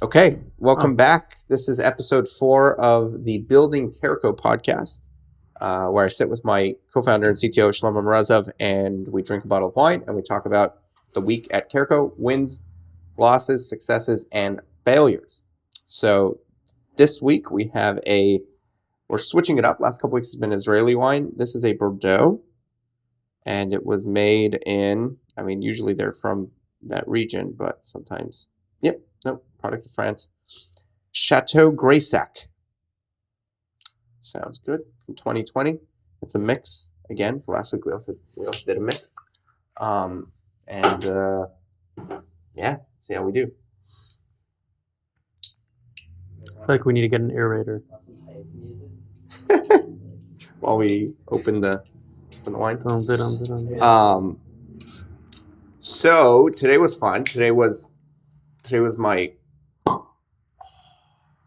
Okay, welcome back. This is episode 4 of the Building CareCo podcast, where I sit with my co-founder and CTO, Shlomo Morozow, and we drink a bottle of wine and we talk about the week at CareCo, wins, losses, successes, and failures. So this week we're switching it up. Last couple weeks has been Israeli wine. This is a Bordeaux, and it was made in, usually they're from that region, but sometimes, product of France. Chateau Grasac. Sounds good. In 2020. It's a mix. Again, so last week we also did a mix. See how we do. I feel like we need to get an aerator. While we open the wine. So today was fun. Today was my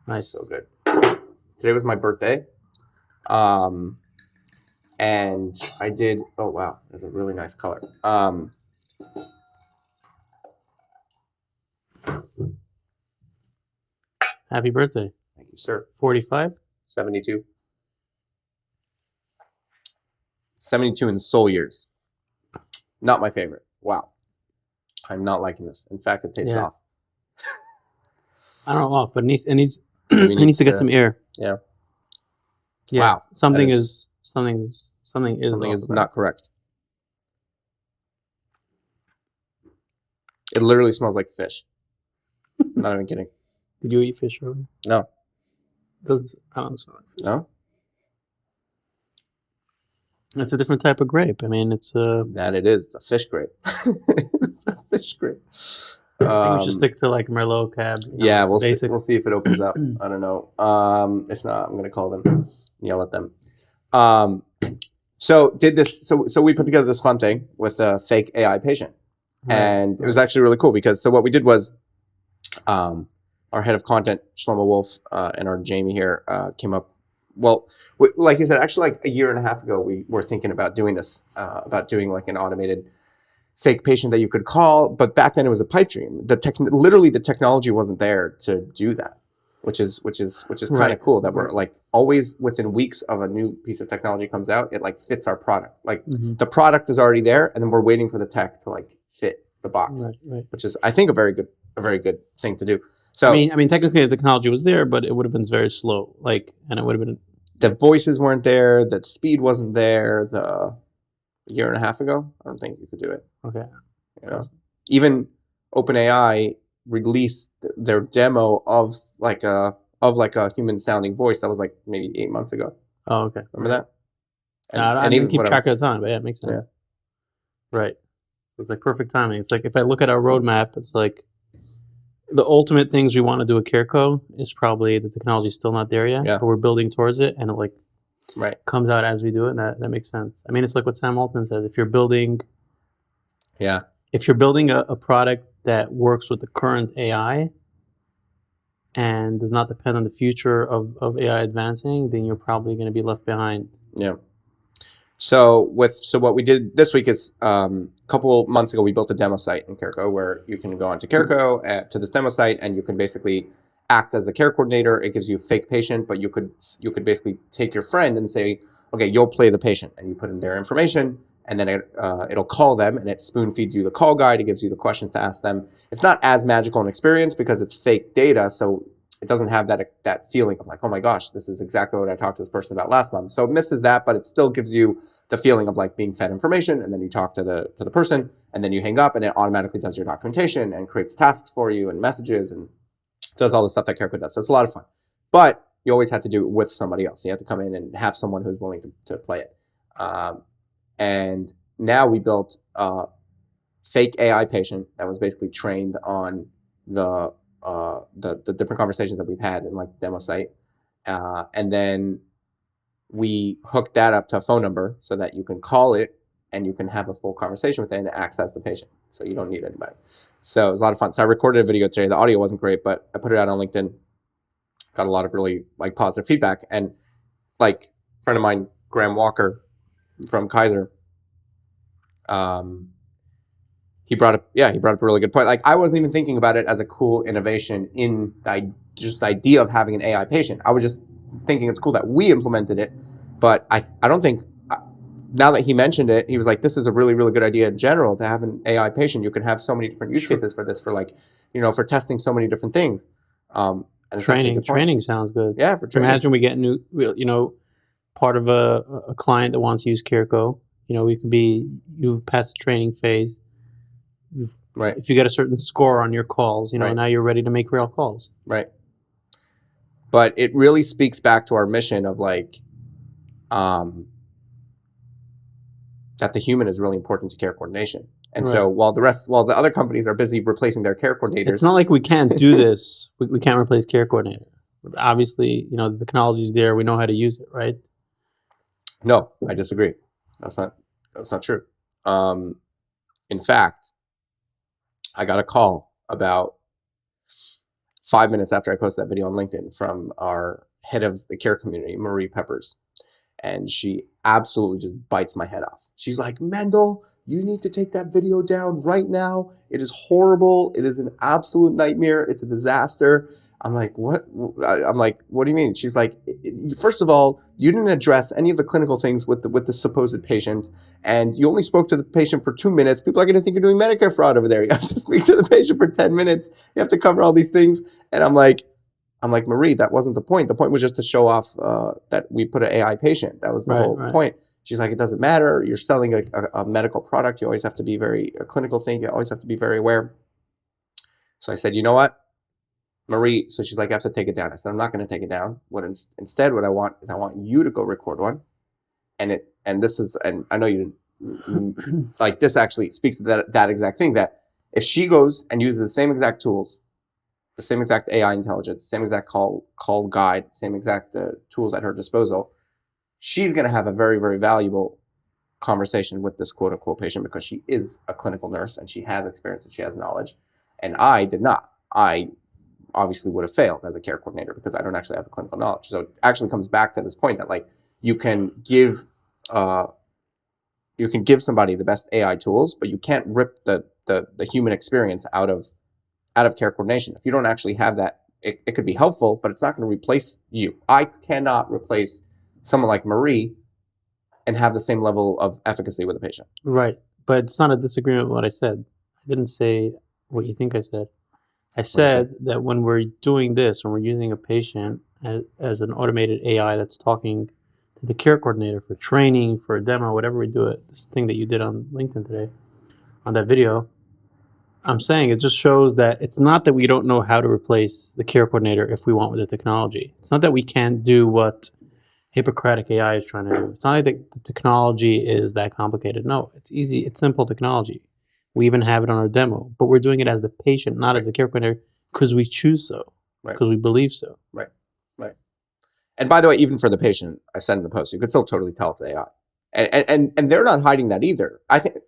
nice. So good. Today was my birthday. And I did, oh wow, that's a really nice color. Happy birthday. Thank you, sir. 45? 72. 72 in soul years. Not my favorite. Wow. I'm not liking this. In fact, it tastes off. I don't know off, but it needs to get some air. Yeah. Yeah. Wow. Something is not correct. It literally smells like fish. I'm not even kidding. Did you eat fish earlier? No. I don't smell like fish. No? It's a different type of grape. It's that it is. It's a fish grape. It's a fish grape. I think we should stick to like Merlot Cab. We'll see if it opens up. I don't know. If not, I'm gonna call them, yell at them. So we put together this fun thing with a fake AI patient, and it was actually really cool because what we did was, our head of content Shlomo Wolf and our Jamie here came up. Well, like you said, actually, like a year and a half ago, we were thinking about doing this, about doing like an automated fake patient that you could call. But back then, it was a pipe dream. Literally, the technology wasn't there to do that, which is kind of cool. That we're like always within weeks of a new piece of technology comes out, it like fits our product. Like the product is already there, and then we're waiting for the tech to like fit the box, which is I think a very good thing to do. So technically the technology was there, but it would have been very slow. And it would have been the voices weren't there, the speed wasn't there. A year and a half ago, I don't think you could do it. Okay. Even OpenAI released their demo of like a human sounding voice that was like maybe 8 months ago. Oh, okay. Remember that? I didn't keep track of the time, but yeah, it makes sense. Yeah. Right. It's like perfect timing. It's like if I look at our roadmap, it's like the ultimate things we want to do at CareCo is probably the technology's still not there yet, but we're building towards it, and it comes out as we do it, and that makes sense. It's like what Sam Altman says: if you're building a product that works with the current AI and does not depend on the future of AI advancing, then you're probably going to be left behind. Yeah. So what we did this week is a couple months ago we built a demo site in CareCo where you can go onto CareCo to this demo site and you can basically act as the care coordinator. It gives you a fake patient, but you could basically take your friend and say, okay, you'll play the patient, and you put in their information, and then it'll call them and it spoon feeds you the call guide. It gives you the questions to ask them. It's not as magical an experience because it's fake data, so it doesn't have that feeling of like, oh my gosh, this is exactly what I talked to this person about last month. So it misses that, but it still gives you the feeling of like being fed information, and then you talk to the person, and then you hang up, and it automatically does your documentation and creates tasks for you and messages and does all the stuff that CareCo does. So it's a lot of fun. But you always have to do it with somebody else. You have to come in and have someone who's willing to play it. And now we built a fake AI patient that was basically trained on the different conversations that we've had in like the demo site, and then we hooked that up to a phone number so that you can call it and you can have a full conversation with it and access the patient, so you don't need anybody. So it was a lot of fun. So I recorded a video today. The audio wasn't great, but I put it out on LinkedIn. Got a lot of really like positive feedback, and like a friend of mine, Graham Walker from Kaiser, he brought up a really good point. Like, I wasn't even thinking about it as a cool innovation in just the idea of having an AI patient. I was just thinking it's cool that we implemented it, but I don't think, now that he mentioned it, he was like, this is a really, really good idea in general to have an AI patient. You can have so many different use cases for this, for like, for testing so many different things. And it's actually a good point. Training sounds good. Yeah, for training. Imagine we get part of a client that wants to use CareCo. We could be, you've passed the training phase. Right. If you get a certain score on your calls, Right. now you're ready to make real calls. Right. But it really speaks back to our mission of like, that the human is really important to care coordination. And so while the other companies are busy replacing their care coordinators, it's not like we can't do this. We can't replace care coordinator. Obviously, the technology's there. We know how to use it, right? No, I disagree. That's not true. In fact, I got a call about 5 minutes after I posted that video on LinkedIn from our head of the care community, Marie Peppers. And she absolutely just bites my head off. She's like, Mendel, you need to take that video down right now. It is horrible. It is an absolute nightmare. It's a disaster. I'm like, what? I'm like, what do you mean? She's like, first of all, you didn't address any of the clinical things with the supposed patient, and you only spoke to the patient for 2 minutes. People are going to think you're doing Medicare fraud over there. You have to speak to the patient for 10 minutes. You have to cover all these things. And I'm like, Marie, that wasn't the point. The point was just to show off that we put an AI patient. That was the whole point. She's like, it doesn't matter. You're selling a medical product. You always have to be a clinical thing. You always have to be very aware. So I said, you know what, Marie? So she's like, I have to take it down. I said, I'm not going to take it down. Instead, what I want is I want you to go record one. And I know you didn't, like, this actually speaks to that exact thing, that if she goes and uses the same exact tools, the same exact AI intelligence, same exact call guide, same exact tools at her disposal, she's going to have a very, very valuable conversation with this quote unquote patient, because she is a clinical nurse and she has experience and she has knowledge. And I did not. I obviously would have failed as a care coordinator because I don't actually have the clinical knowledge. So it actually comes back to this point that, like, you can give somebody the best AI tools, but you can't rip the human experience out of care coordination. If you don't actually have that, it could be helpful, but it's not going to replace you. I cannot replace someone like Marie and have the same level of efficacy with a patient. Right. But it's not a disagreement with what I said. I didn't say what you think I said. I said that when we're doing this, when we're using a patient as an automated AI that's talking to the care coordinator for training, for a demo, whatever we do it, this thing that you did on LinkedIn today, on that video, I'm saying it just shows that it's not that we don't know how to replace the care coordinator if we want with the technology. It's not that we can't do what Hippocratic AI is trying to do. It's not like the technology is that complicated. No, it's easy. It's simple technology. We even have it on our demo, but we're doing it as the patient, not as the care coordinator, because we choose so, because we believe so. Right. And by the way, even for the patient, I said in the post, you could still totally tell it's AI, and they're not hiding that either. I think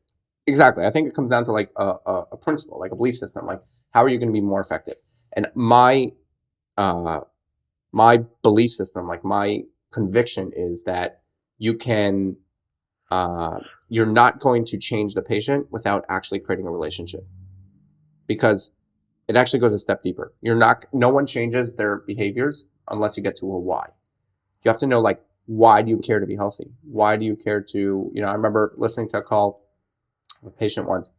exactly. I think it comes down to like a principle, like a belief system. Like, how are you going to be more effective? And my belief system, like my conviction, is that you can. You're not going to change the patient without actually creating a relationship, because it actually goes a step deeper. No one changes their behaviors unless you get to a why. You have to know, like, why do you care to be healthy? Why do you care to, I remember listening to a call with a patient once,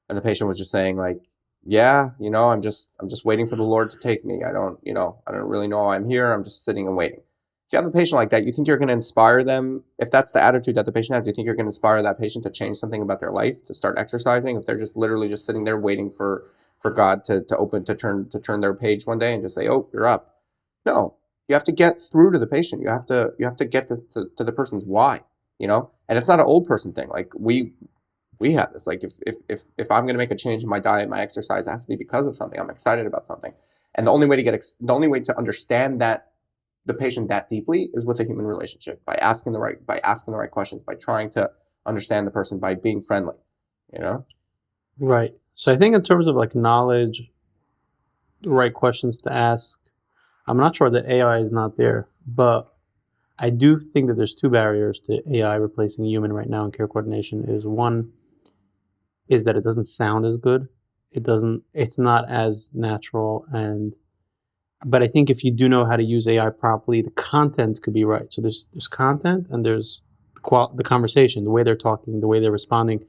and the patient was just saying, like, yeah, I'm just waiting for the Lord to take me. I don't really know why I'm here. I'm just sitting and waiting. If you have a patient like that, you think you're going to inspire them. If that's the attitude that the patient has, you think you're going to inspire that patient to change something about their life, to start exercising? If they're just literally just sitting there waiting for God to turn their page one day and just say, oh, you're up. No, you have to get through to the patient. You have to get to the person's why, and it's not an old person thing. Like, we have this, like, if I'm going to make a change in my diet, my exercise, it has to be because of something. I'm excited about something. And the only way to understand that the patient that deeply is with a human relationship, by asking the right questions, by trying to understand the person, by being friendly, Right. So I think in terms of like knowledge, the right questions to ask, I'm not sure that AI is not there, but I do think that there's two barriers to AI replacing human right now in care coordination. Is one, is that it doesn't sound as good. It's not as natural. But I think if you do know how to use AI properly, the content could be right. So there's content and there's the conversation, the way they're talking, the way they're responding.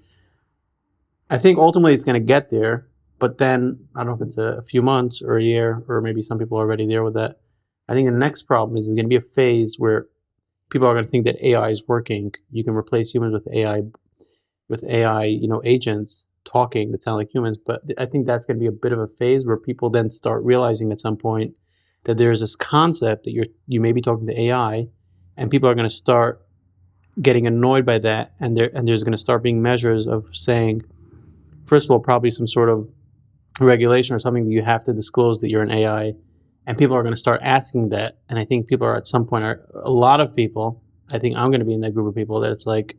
I think ultimately it's going to get there, but then I don't know if it's a few months or a year, or maybe some people are already there with that. I think the next problem is there's going to be a phase where people are going to think that AI is working. You can replace humans with AI, agents talking that sound like humans. But I think that's going to be a bit of a phase where people then start realizing at some point that there's this concept that you may be talking to AI, and people are going to start getting annoyed by that, and there's going to start being measures of saying, first of all, probably some sort of regulation or something that you have to disclose that you're an AI, and people are going to start asking that. And I think people are at some point, a lot of people, I think I'm going to be in that group of people that it's like,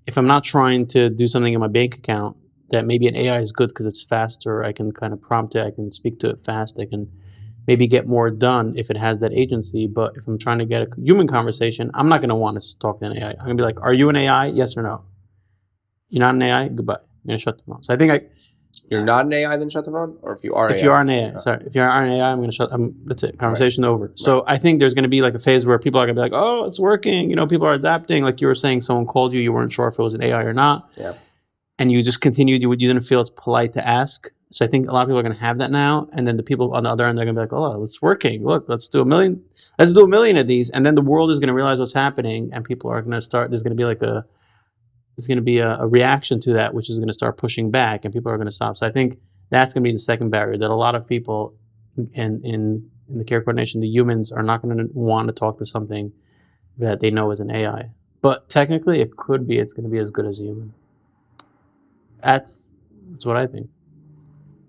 if I'm not trying to do something in my bank account, that maybe an AI is good because it's faster. I can kind of prompt it. I can speak to it fast. I can maybe get more done if it has that agency. But if I'm trying to get a human conversation, I'm not going to want to talk to an AI. I'm going to be like, are you an AI? Yes or no? You're not an AI? Goodbye. I'm going to shut the phone. So I think You're not an AI, then shut the phone? Or if you are if AI? you are an AI, sorry. If you are an AI, I'm going to shut. That's it. Conversation over. So I think there's going to be like a phase where people are going to be like, oh, it's working. People are adapting. Like you were saying, someone called you. You weren't sure if it was an AI or not. Yeah. And you just continued. You didn't feel it's polite to ask. So I think a lot of people are going to have that now. And then the people on the other end, they're going to be like, oh, it's working. Look, let's do a million. Let's do a million of these. And then the world is going to realize what's happening. And people are going to start, there's going to be a reaction to that, which is going to start pushing back, and people are going to stop. So I think that's going to be the second barrier, that a lot of people in the care coordination, the humans, are not going to want to talk to something that they know is an AI. But technically, it's going to be as good as a human. That's what I think.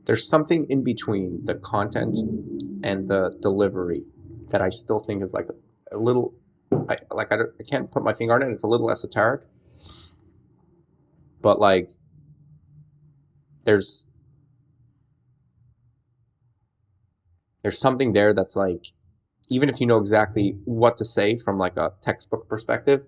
There's something in between the content and the delivery that I still think is like a little, I can't put my finger on it. It's a little esoteric, but like there's something there that's like, even if you know exactly what to say from like a textbook perspective,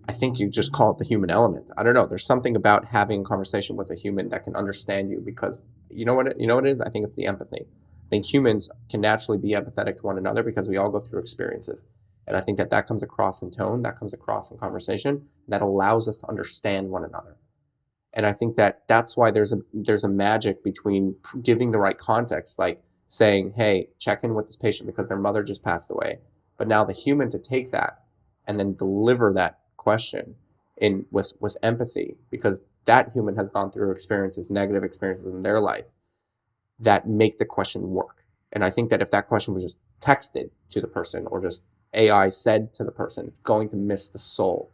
I think you just call it the human element. I don't know. There's something about having a conversation with a human that can understand you, because you know what it is? I think it's the empathy. I think humans can naturally be empathetic to one another because we all go through experiences. And I think that comes across in tone, that comes across in conversation, that allows us to understand one another. And I think that's why there's a magic between giving the right context, like saying, hey, check in with this patient because their mother just passed away. But now the human to take that and then deliver that question with empathy, because that human has gone through negative experiences in their life that make the question work. And I think that if that question was just texted to the person or just AI said to the person, it's going to miss the soul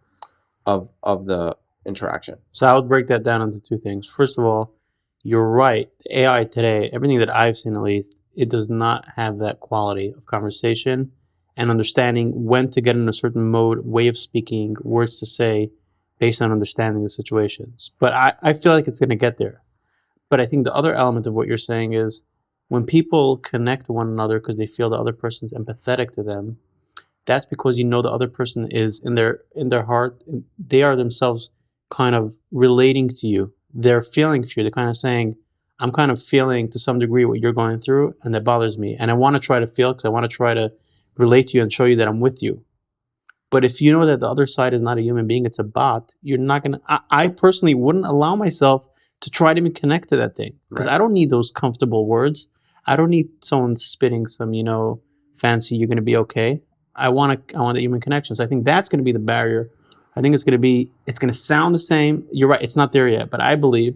of the interaction. So I would break that down into two things. First of all, you're right. AI today, everything that I've seen at least, it does not have that quality of conversation and understanding when to get in a certain mode, way of speaking, words to say, based on understanding the situations. But I feel like it's going to get there. But I think the other element of what you're saying is when people connect to one another because they feel the other person's empathetic to them, that's because the other person is in their heart, they are themselves kind of relating to you. They're feeling for you. They're kind of saying, I'm kind of feeling to some degree what you're going through, and that bothers me. And I want to try to feel because I want to try to relate to you and show you that I'm with you. But if you know that the other side is not a human being, it's a bot, you're not going to, I personally wouldn't allow myself to try to even connect to that thing, because I don't need those comfortable words. I don't need someone spitting some, fancy, you're going to be okay. I want the human connections. I think that's going to be the barrier. I think it's going to sound the same. You're right. It's not there yet, but I believe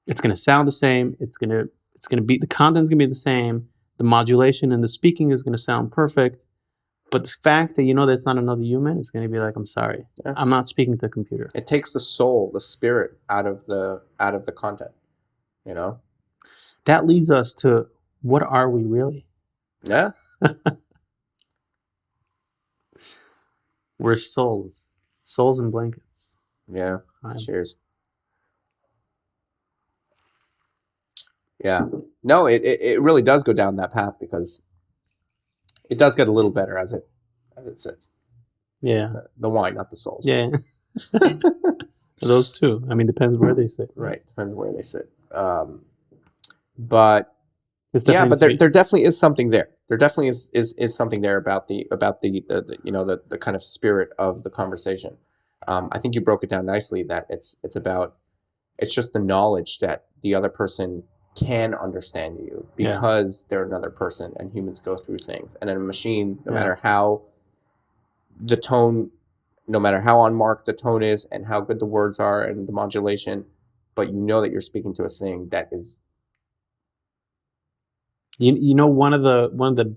it's going to sound the same. It's going to be, the content's going to be the same. The modulation and the speaking is going to sound perfect. But the fact that that it's not another human, it's going to be like, I'm sorry, I'm not speaking to a computer. It takes the soul, the spirit out of the content, That leads us to, what are we really? Yeah. We're souls and blankets. Yeah. Cheers. Yeah. No, it really does go down that path, because it does get a little better as it sits. Yeah. The wine, not the souls. Yeah. Those two. I mean, depends where they sit. Right, depends where they sit. But It's yeah, definitely but needs to be- there definitely is something there. There definitely is something there about the the kind of spirit of the conversation. I think you broke it down nicely that it's just the knowledge that the other person can understand you Yeah. because they're another person and humans go through things. And in a machine, no Yeah. matter how the tone, no matter how unmarked the tone is and how good the words are and the modulation, but you know that you're speaking to a thing that is You know, one of the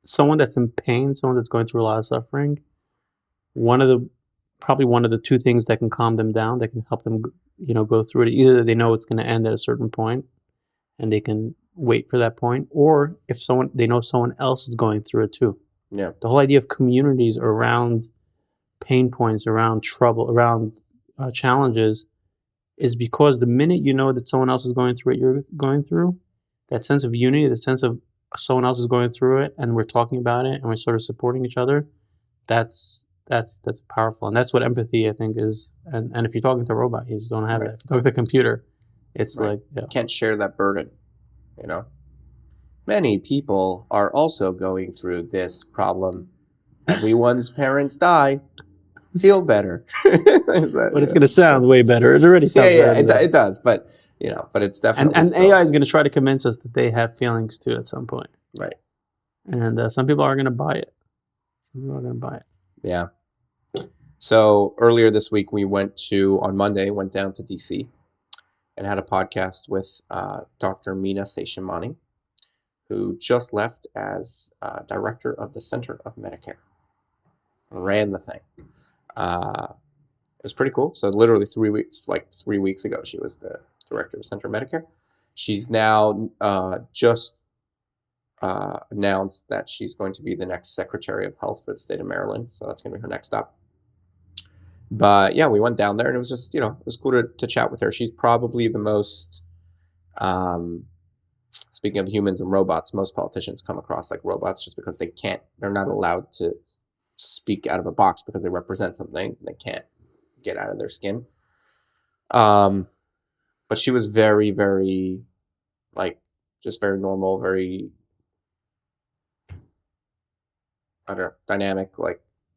someone that's in pain, someone that's going through a lot of suffering, probably one of the two things that can calm them down, that can help them, go through it. Either they know it's going to end at a certain point and they can wait for that point, or if they know someone else is going through it too. Yeah. The whole idea of communities around pain points, around trouble, around challenges, is because the minute you know that someone else is going through what you're going through, that sense of unity, the sense of someone else is going through it, and we're talking about it, and we're sort of supporting each other. That's powerful, and that's what empathy, I think, is. And if you're talking to a robot, you just don't have Right. it. If you talk to a computer, it's Right. like Can't share that burden, you know. Many people are also going through this problem. Everyone's parents die. Feel better. But it's going to sound way better. It already sounds better. It does, but but it's definitely And still, AI is going to try to convince us that they have feelings too at some point. right. And some people are going to buy it. Some people are going to buy it. Yeah. So earlier this week, on Monday, went down to DC and had a podcast with Dr. Meena Seshamani, who just left as director of the Center of Medicare. Ran the thing. It was pretty cool. So literally 3 weeks ago, she was the director of Center of Medicare. She's now just announced that she's going to be the next Secretary of Health for the state of Maryland. So that's going to be her next stop. But yeah, we went down there and it was just, it was cool to chat with her. She's probably the most, speaking of humans and robots, most politicians come across like robots just because they're not allowed to speak out of a box because they represent something. They can't get out of their skin. But she was very, very, just very normal, very, I don't know, dynamic,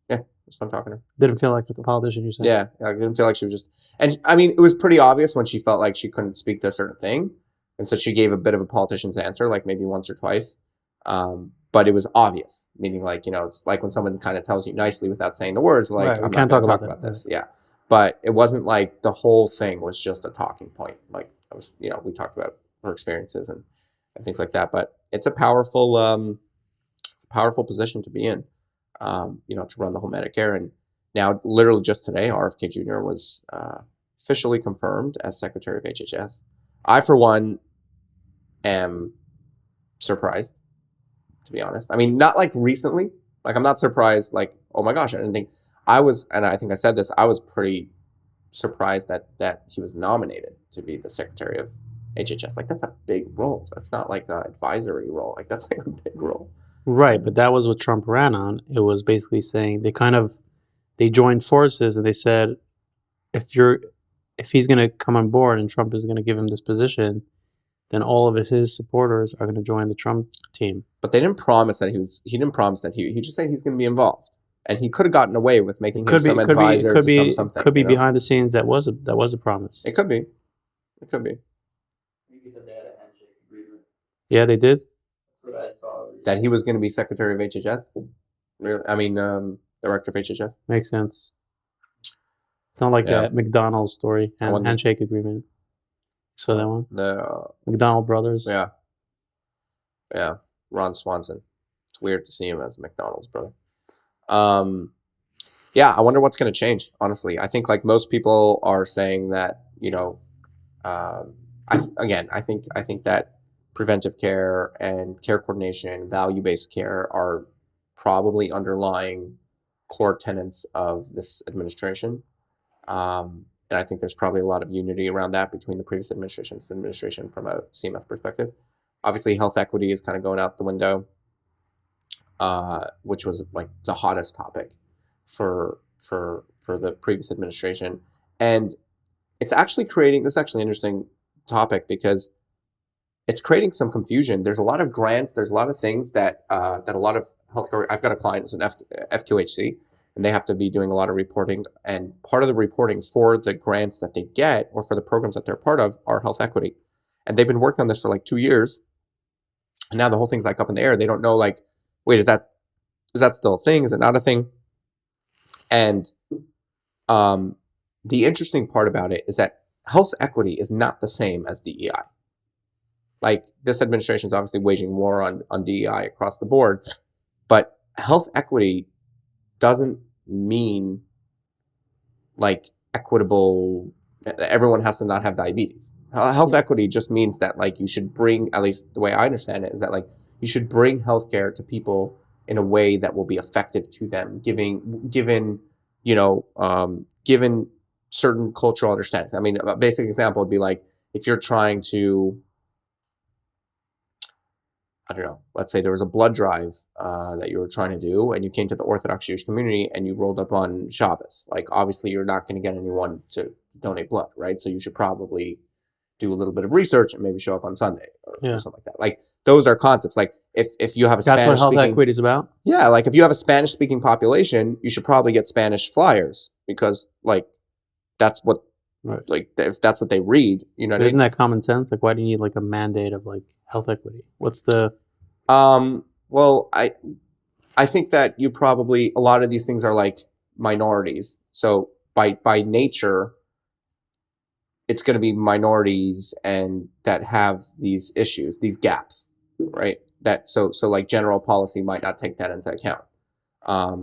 it was fun talking to her. Didn't feel like the politician you said. Yeah, I didn't feel like she was just... And, I mean, it was pretty obvious when she felt like she couldn't speak to a certain thing. And so she gave a bit of a politician's answer, like maybe once or twice. But it was obvious, meaning it's like when someone kind of tells you nicely without saying the words, like, right, I'm not going to talk about this. Yeah. But it wasn't like the whole thing was just a talking point. Like, we talked about her experiences and things like that. But it's a powerful position to be in. To run the whole Medicare. And now, literally just today, RFK Jr. was officially confirmed as Secretary of HHS. I, for one, am surprised, to be honest. I mean, not like recently. Like, I'm not surprised, like, oh my gosh, I didn't think... and I think I said this, I was pretty surprised that he was nominated to be the Secretary of HHS. Like, that's a big role. That's not like an advisory role. Like, that's like a big role. Right, but that was what Trump ran on. It was basically saying they joined forces and they said, if he's going to come on board and Trump is going to give him this position, then all of his supporters are going to join the Trump team. But they didn't promise that he didn't promise that he just said he's going to be involved. And he could have gotten away with making him some advisor to something. Could be behind the scenes. That was a promise. It could be. It could be. I think he said they had a handshake agreement. Yeah, they did. That's what I saw. That he was going to be Secretary of HHS? Really? I mean, Director of HHS? Makes sense. It's not like that McDonald's story and handshake agreement. So that one? The McDonald brothers. Yeah. Yeah. Ron Swanson. It's weird to see him as McDonald's brother. Yeah, I wonder what's going to change, honestly. I think like most people are saying that, I think that preventive care and care coordination, value-based care are probably underlying core tenets of this administration. And I think there's probably a lot of unity around that between the previous administration and this administration from a CMS perspective. Obviously, health equity is kind of going out the window, which was like the hottest topic for the previous administration. And it's actually creating, this is actually an interesting topic because it's creating some confusion. There's a lot of grants, there's a lot of things that that a lot of healthcare, I've got a client that's an FQHC, and they have to be doing a lot of reporting. And part of the reporting for the grants that they get or for the programs that they're part of are health equity. And they've been working on this for like 2 years. And now the whole thing's like up in the air. They don't know, like, wait, is that still a thing? Is it not a thing? And the interesting part about it is that health equity is not the same as DEI. Like, this administration is obviously waging war on DEI across the board, but health equity doesn't mean like equitable, everyone has to not have diabetes. Health equity just means that, like, you should bring, at least the way I understand it, is that, like, you should bring healthcare to people in a way that will be effective to them, given certain cultural understandings. I mean, a basic example would be like, if you're trying to, I don't know, let's say there was a blood drive that you were trying to do, and you came to the Orthodox Jewish community and you rolled up on Shabbos. Like, obviously, you're not going to get anyone to donate blood, right? So you should probably do a little bit of research and maybe show up on Sunday or something like that. Like, those are concepts. Like, if you have a That's Spanish what health speaking, equity is about. yeah, like if you have a Spanish speaking population, you should probably get Spanish flyers because, like, that's what, Right. like, if that's what they read, you know what I mean? Isn't that common sense? Like, why do you need like a mandate of like health equity? What's the Well, I think that you probably, a lot of these things are like minorities. So by nature, it's going to be minorities and that have these issues, these gaps, right? That so like general policy might not take that into account.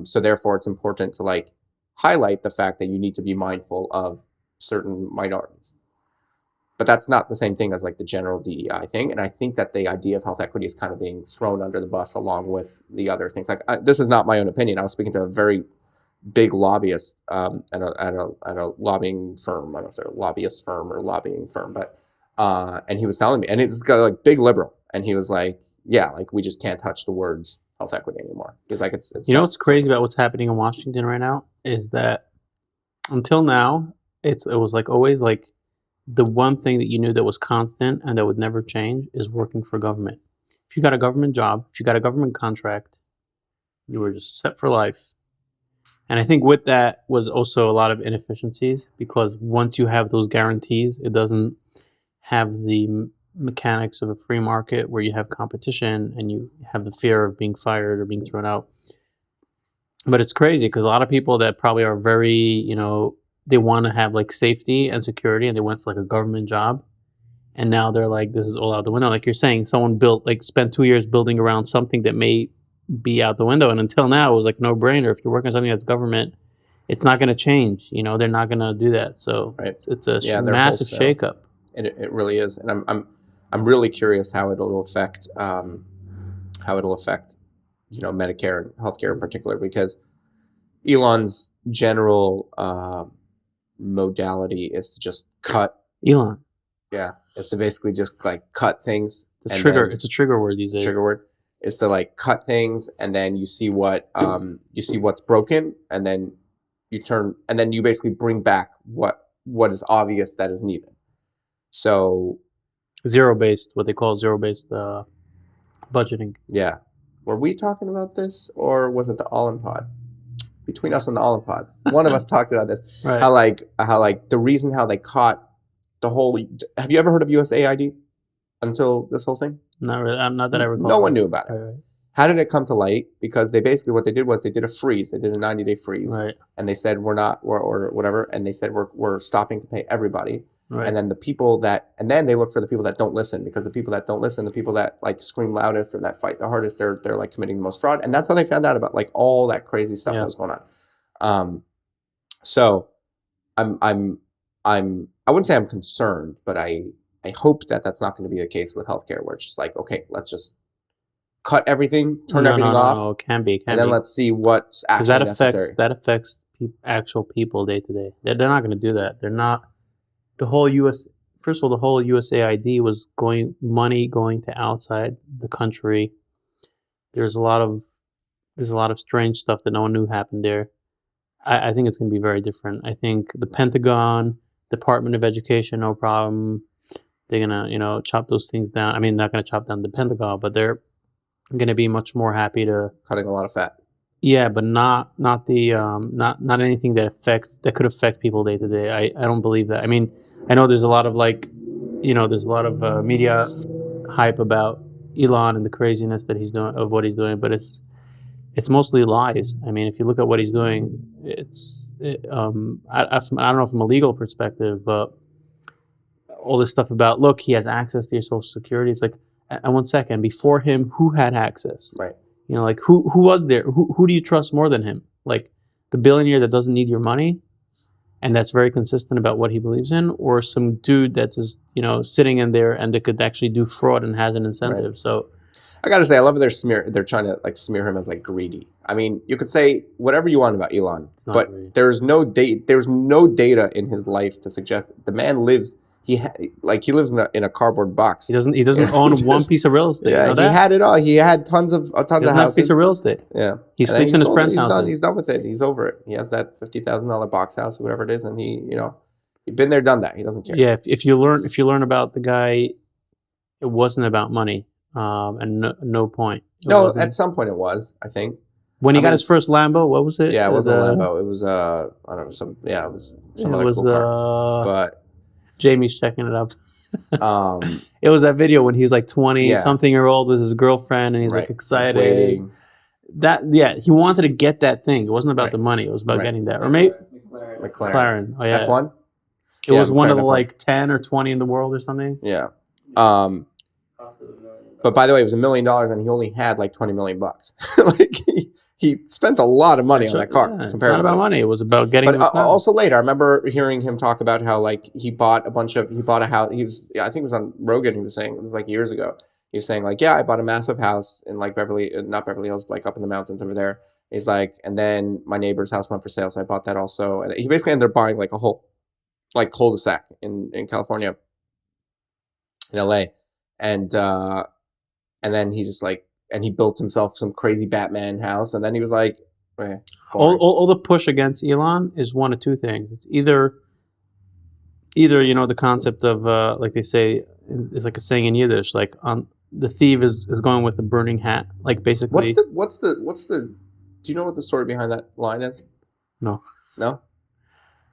So therefore, it's important to like highlight the fact that you need to be mindful of certain minorities. But that's not the same thing as like the general DEI thing. And I think that the idea of health equity is kind of being thrown under the bus along with the other things. Like, this is not my own opinion. I was speaking to a very big lobbyist at a lobbying firm. I don't know if they're a lobbyist firm or lobbying firm, but and he was telling me, and it's got like big liberal, and he was like, yeah, like we just can't touch the words health equity anymore because like it's you know what's crazy about what's happening in Washington right now is that until now it was like always like the one thing that you knew that was constant and that would never change is working for government. If you got a government job, if you got a government contract, you were just set for life. And I think with that was also a lot of inefficiencies because once you have those guarantees, it doesn't have the mechanics of a free market where you have competition and you have the fear of being fired or being thrown out. But it's crazy because a lot of people that probably are very, they want to have like safety and security and they went for like a government job. And now they're like, this is all out the window. Like you're saying, someone spent 2 years building around something that may be out the window. And until now, it was like no brainer. If you're working on something that's government, it's not going to change. They're not going to do that. So right. it's a massive shakeup. It really is. And I'm really curious how it'll affect Medicare and healthcare in particular, because Elon's general modality is to just cut. Elon. Yeah, is to basically just like cut things. It's a trigger word these days. Trigger word is to like cut things, and then you see what's broken, and then you basically bring back what is obvious that is needed. So zero-based, what they call zero-based budgeting. Yeah. Were we talking about this, or was it the All-In Pod? Between us and the All-In Pod, one of us talked about this. Right. How the reason how they caught the whole. Have you ever heard of USAID until this whole thing? Not really. Not that I recall. No one knew about it. Right. How did it come to light? Because they basically, what they did was they did a freeze. They did a 90-day freeze, right. And they said or whatever, and they said we're stopping to pay everybody. Right. And then they look for the people that don't listen, because the people that don't listen, the people that like scream loudest or that fight the hardest, they're like committing the most fraud. And that's how they found out about like all that crazy stuff that was going on. So I wouldn't say I'm concerned, but I hope that that's not going to be the case with healthcare, where it's just like, okay, let's just cut everything, turn everything off. No, it can be. Then let's see what's actually necessary. That affects actual people day to day. They're not going to do that. They're not. The whole USAID was money going to outside the country. There's a lot of strange stuff that no one knew happened there. I think it's going to be very different. I think the Pentagon, Department of Education, no problem. They're going to, chop those things down. I mean, not going to chop down the Pentagon, but they're going to be much more happy to Cutting a lot of fat. Yeah, but not the not anything that could affect people day to day. I don't believe that. I mean, I know there's a lot of there's a lot of media hype about Elon and the craziness that he's doing of what he's doing, but it's mostly lies. I mean, if you look at what he's doing, I don't know from a legal perspective, but all this stuff about look, he has access to your social security. It's like, and 1 second, before him, who had access? Right. Like who was there? Who do you trust more than him? Like the billionaire that doesn't need your money and that's very consistent about what he believes in, or some dude that's just, sitting in there and that could actually do fraud and has an incentive. Right. So I gotta say, I love they're trying to smear him as greedy. I mean, you could say whatever you want about Elon, but greedy. There's no data in his life to suggest the man lives. He lives in a cardboard box. He doesn't own one piece of real estate. Yeah, he had it all. He had tons of houses. A piece of real estate. Yeah, he sleeps in his friend's house. He's done with it. He's over it. He has that $50,000 box house or whatever it is, and he's been there, done that. He doesn't care. Yeah, if you learn about the guy, it wasn't about money, and no point. At some point it was. I think when he got his first Lambo, what was it? Yeah, it wasn't a Lambo. It was I don't know it was some other cool car. But Jamie's checking it up. It was that video when he's 20-something-year-old with his girlfriend, and he's excited. He's waiting. He wanted to get that thing. It wasn't about the money. It was about getting that. Or maybe McLaren. Oh yeah, F1. It was one of the 10 or 20 in the world or something. Yeah. But by the way, it was $1 million, and he only had $20 million bucks. He spent a lot of money on that car. It's not about money. It was about getting. But also later, I remember hearing him talk about how he bought a house. I think it was on Rogan. He was saying, this is years ago. He was saying I bought a massive house in not Beverly Hills, up in the mountains over there. He's and then my neighbor's house went for sale, so I bought that also. And he basically ended up buying a whole cul-de-sac in California, in LA, and then he just and he built himself some crazy Batman house, and then he was all the push against Elon is one of two things. It's either the concept of like they say, it's like a saying in Yiddish, the thief is going with a burning hat, basically. What's the do you know what the story behind that line is? No.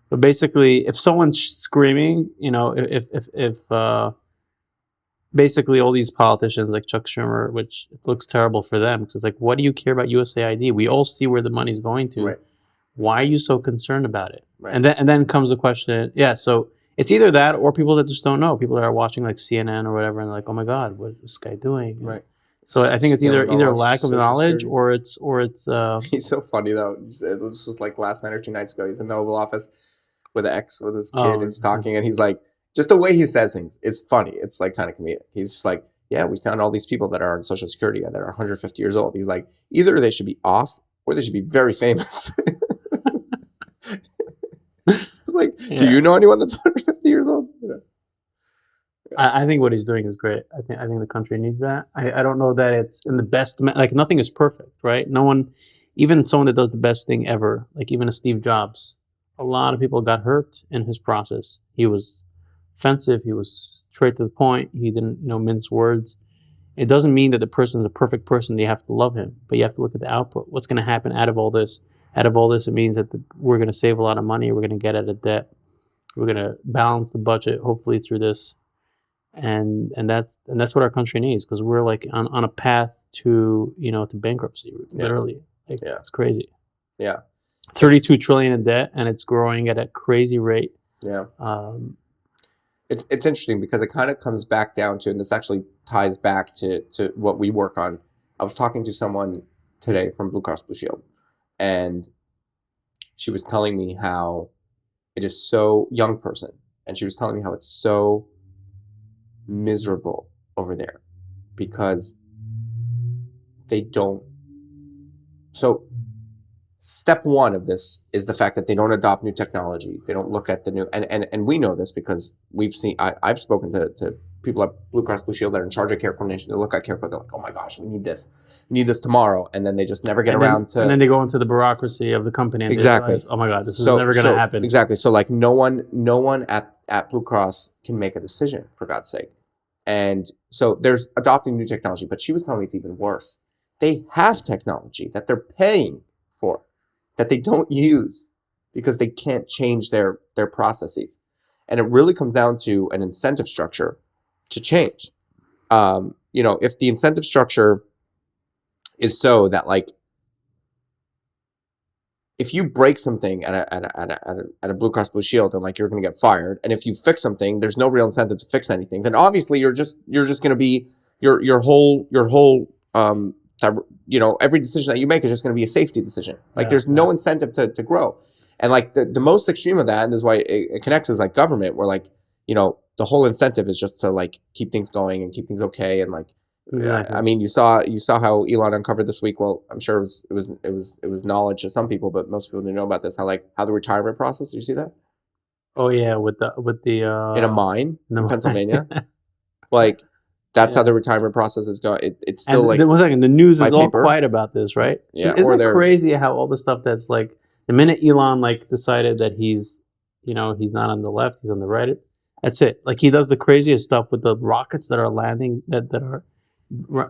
But basically, if someone's screaming, if basically all these politicians like Chuck Schumer, which looks terrible for them, because what do you care about USAID? We all see where the money's going to. Right. Why are you so concerned about it? Right. And then comes the question. Yeah, so it's either that or people that just don't know. People that are watching CNN or whatever and oh my God, what is this guy doing? Right. So I think it's either lack of knowledge or it's. He's so funny though. It was just last night or 2 nights ago. He's in the Oval Office with his kid, and he's talking, and he's just the way he says things is funny. It's kind of comedic. He's just yeah, we found all these people that are on Social Security and that are 150 years old. He's either they should be off or they should be very famous. It's do you know anyone that's 150 years old? I think what he's doing is great. I think the country needs that. I don't know that it's in the best. Nothing is perfect, right? No one, even someone that does the best thing ever, even a Steve Jobs, a lot of people got hurt in his process. He was offensive. He was straight to the point. He didn't, mince words. It doesn't mean that the person is a perfect person. You have to love him, but you have to look at the output. What's going to happen out of all this? Out of all this, it means that we're going to save a lot of money. We're going to get out of debt. We're going to balance the budget, hopefully through this, and that's what our country needs, because we're on a path to to bankruptcy, literally. It's crazy. Yeah, 32 trillion in debt, and it's growing at a crazy rate. Yeah. It's interesting because it kind of comes back down to, and this actually ties back to what we work on. I was talking to someone today from Blue Cross Blue Shield, and she was telling me how it is so young person, and she was telling me how it's so miserable over there because they don't. So step one of this is the fact that they don't adopt new technology. They don't look at the new, and we know this because we've seen. I've spoken to people at Blue Cross Blue Shield that are in charge of care coordination, they look at CareCo, they're like, oh my gosh, we need this tomorrow, and then they just never get around to. And then they go into the bureaucracy of the company and Exactly. they realize, oh my god, this is never going to happen. Exactly. So like no one at Blue Cross can make a decision, for God's sake. And so there's adopting new technology, but she was telling me it's even worse. They have technology that they're paying for that they don't use because they can't change their processes. And it really comes down to an incentive structure to change. If the incentive structure is so that like, if you break something at a Blue Cross Blue Shield and like you're going to get fired, and if you fix something, there's no real incentive to fix anything. Then obviously you're just going to be your whole every decision that you make is just going to be a safety decision. Like there's no incentive to grow. And like the most extreme of that, and this is why it connects, is like government, where like the whole incentive is just to like keep things going and keep things okay, and like. Exactly. I mean, you saw how Elon uncovered this week. Well, I'm sure it was knowledge to some people, but most people didn't know about this. How the retirement process? Did you see that? Oh yeah, with the in a mine in Pennsylvania, like that's how the retirement process is going. It's still and 1 second, the news is all quiet about this, right? Yeah, isn't it crazy how all the stuff that's like the minute Elon like decided that he's not on the left, he's on the right. That's it. Like he does the craziest stuff with the rockets that are landing that are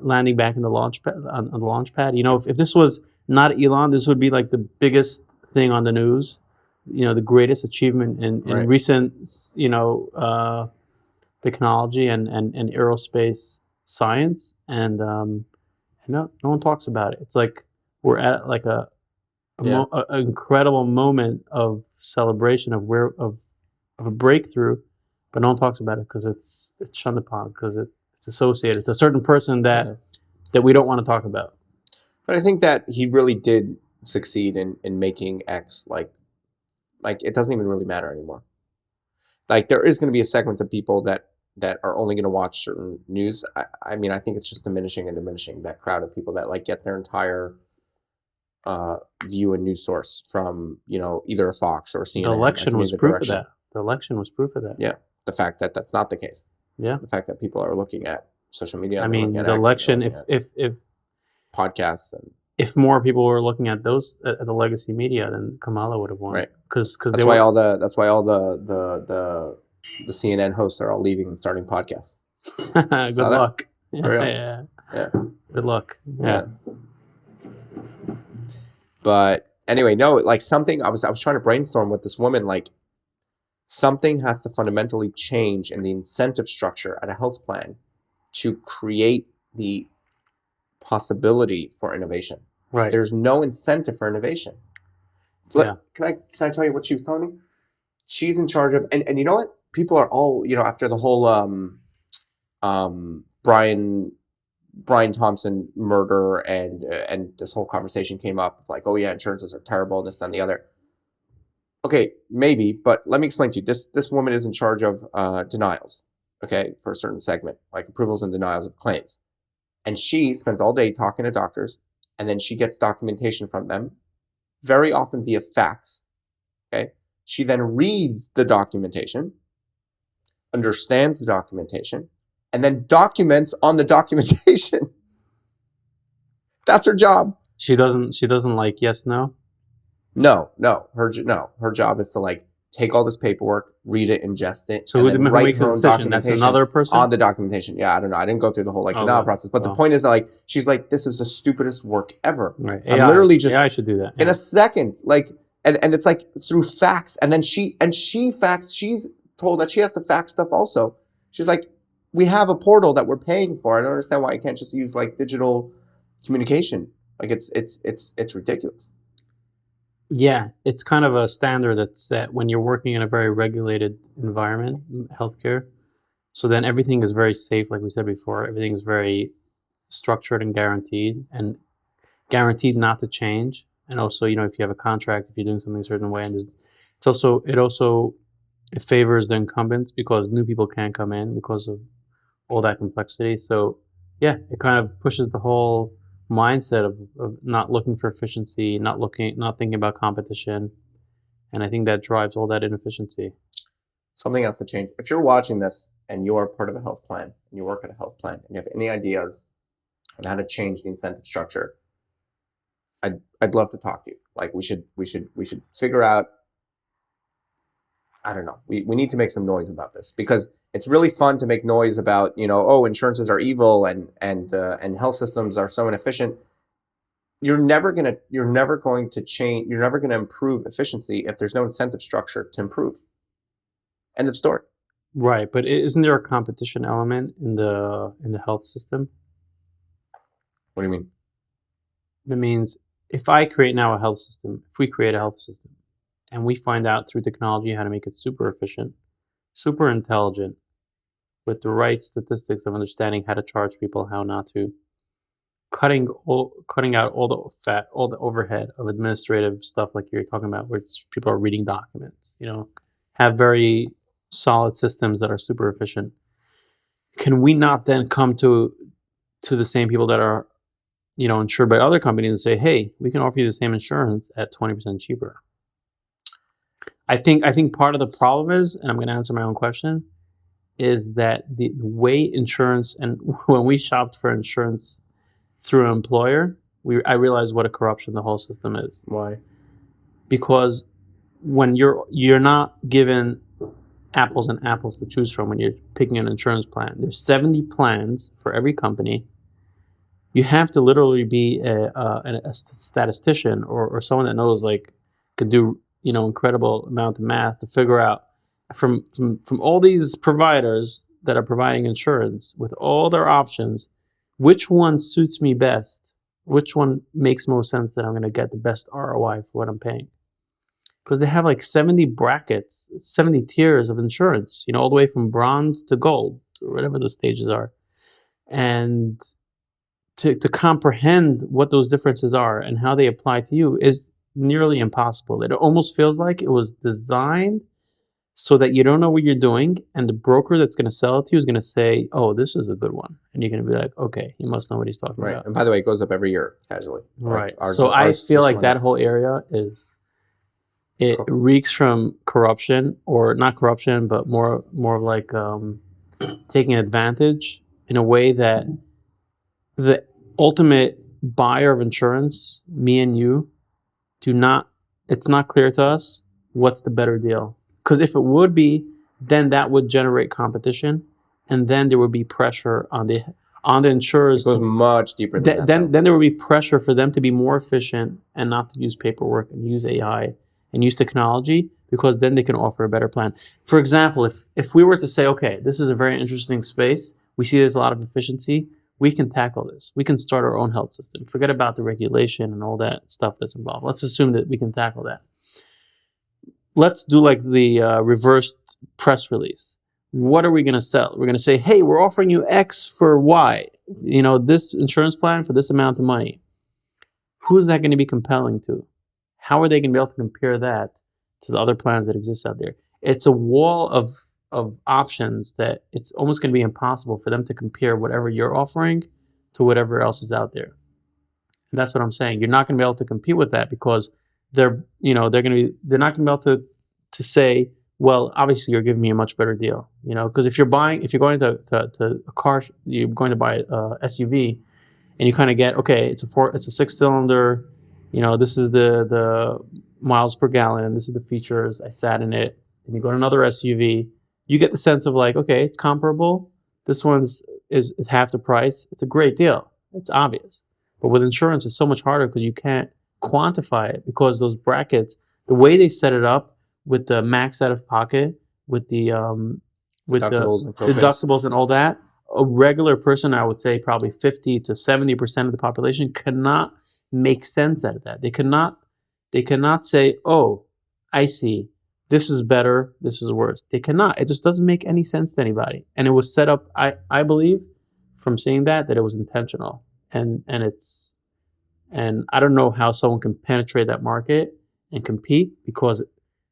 landing back in the launch pad, on the launch pad. If this was not Elon, this would be like the biggest thing on the news. The greatest achievement in recent technology and aerospace science, and no one talks about it. It's like we're at like an incredible moment of celebration of a breakthrough, but no one talks about it because it's shunned upon, because it's associated to a certain person that we don't want to talk about. But I think that he really did succeed in making X like it doesn't even really matter anymore. Like there is going to be a segment of people that are only going to watch certain news. I mean, I think it's just diminishing that crowd of people that like get their entire view and news source from either a Fox or CNN. The election was proof of that. The election was proof of that. Yeah, the fact that that's not the case. Yeah, the fact that people are looking at social media. I mean, the election. If podcasts and if more people were looking at those at the legacy media, then Kamala would have won. Right. Because that's why all the CNN hosts are all leaving and starting podcasts. Good luck. Yeah. Good luck. Yeah. But anyway, no, like something I was trying to brainstorm with this woman, like something has to fundamentally change in the incentive structure at a health plan to create the possibility for innovation. Right. There's no incentive for innovation. Look, can I tell you what she was telling me? She's in charge of, and you know what? People are all, after the whole Brian Thompson murder and this whole conversation came up, like, oh yeah, insurances are terrible, this and the other. Okay, maybe, but let me explain to you. This woman is in charge of denials, okay, for a certain segment, like approvals and denials of claims. And she spends all day talking to doctors, and then she gets documentation from them, very often via fax, okay? She then reads the documentation, understands the documentation, and then documents on the documentation. That's her job. She doesn't like yes, no? No. Her job is to like take all this paperwork, read it, ingest it, so and who then makes write the her own decision? documentation. That's another person? On the documentation. Yeah, I don't know. I didn't go through the whole denial process. But the point is that like she's like, this is the stupidest work ever. Right. I'm literally just AI should do that. in a second. Like and it's like through fax, and then she fax, she's told that she has to fax stuff also. She's like, we have a portal that we're paying for. I don't understand why I can't just use like digital communication. Like it's ridiculous. Yeah, it's kind of a standard that's set when you're working in a very regulated environment, healthcare. So then everything is very safe, like we said before. Everything is very structured and guaranteed not to change. And also, if you have a contract, if you're doing something a certain way, and it favors the incumbents because new people can't come in because of all that complexity. So yeah, it kind of pushes the whole mindset of not looking for efficiency, not thinking about competition, and I think that drives all that inefficiency. something else to change. If you're watching this and you are part of a health plan and you work at a health plan and you have any ideas on how to change the incentive structure, I'd love to talk to you. Like we should figure out. I don't know. We need to make some noise about this because it's really fun to make noise about, oh, insurances are evil and health systems are so inefficient. You're never going to change. You're never going to improve efficiency if there's no incentive structure to improve. End of story. Right, but isn't there a competition element in the health system? What do you mean? That means if we create a health system, and we find out through technology how to make it super efficient, super intelligent, with the right statistics of understanding how to charge people, how not to, cutting out all the fat, all the overhead of administrative stuff like you're talking about, where people are reading documents, have very solid systems that are super efficient. Can we not then come to the same people that are, insured by other companies and say, hey, we can offer you the same insurance at 20% cheaper? I think part of the problem is, and I'm going to answer my own question, is that the way insurance, and when we shopped for insurance through an employer, I realized what a corruption the whole system is. Why? Because when you're not given apples and apples to choose from when you're picking an insurance plan. There's 70 plans for every company. You have to literally be a statistician or someone that knows, like, could do incredible amount of math to figure out from all these providers that are providing insurance with all their options, which one suits me best, which one makes most sense that I'm going to get the best ROI for what I'm paying. Because they have like 70 brackets, 70 tiers of insurance, all the way from bronze to gold, or whatever those stages are. And to comprehend what those differences are and how they apply to you is nearly impossible. It almost feels like it was designed so that you don't know what you're doing, and the broker that's going to sell it to you is going to say, oh, this is a good one. And you're going to be like, okay, he must know what he's talking about. And by the way, it goes up every year, casually. Right. So I feel like that whole area reeks from corruption, or not corruption, but more of like taking advantage in a way that the ultimate buyer of insurance, me and you, it's not clear to us what's the better deal. Because if it would be, then that would generate competition, and then there would be pressure on the insurers. It goes much deeper than that. Then there would be pressure for them to be more efficient and not to use paperwork and use AI and use technology, because then they can offer a better plan. For example, if we were to say, okay, this is a very interesting space, we see there's a lot of efficiency, we can tackle this. We can start our own health system. Forget about the regulation and all that stuff that's involved. Let's assume that we can tackle that. Let's do like the reversed press release. What are we going to sell? We're going to say, hey, we're offering you X for Y. This insurance plan for this amount of money. Who is that going to be compelling to? How are they going to be able to compare that to the other plans that exist out there? It's a wall of options that it's almost going to be impossible for them to compare whatever you're offering to whatever else is out there. And that's what I'm saying. You're not going to be able to compete with that, because they're not going to be able to say, well, obviously you're giving me a much better deal. Because if you're going to a car, you're going to buy a SUV, and you kind of get, okay, it's a 6-cylinder. This is the miles per gallon. This is the features. I sat in it. And you go to another SUV. You get the sense of like, okay, it's comparable. This one's is half the price. It's a great deal. It's obvious. But with insurance, it's so much harder because you can't quantify it, because those brackets, the way they set it up with the max out of pocket, with the deductibles and all that, a regular person, I would say probably 50 to 70% of the population, cannot make sense out of that. They cannot say, oh, I see, this is better, this is worse. They cannot. It just doesn't make any sense to anybody. And it was set up, I believe, from seeing that it was intentional. And I don't know how someone can penetrate that market and compete, because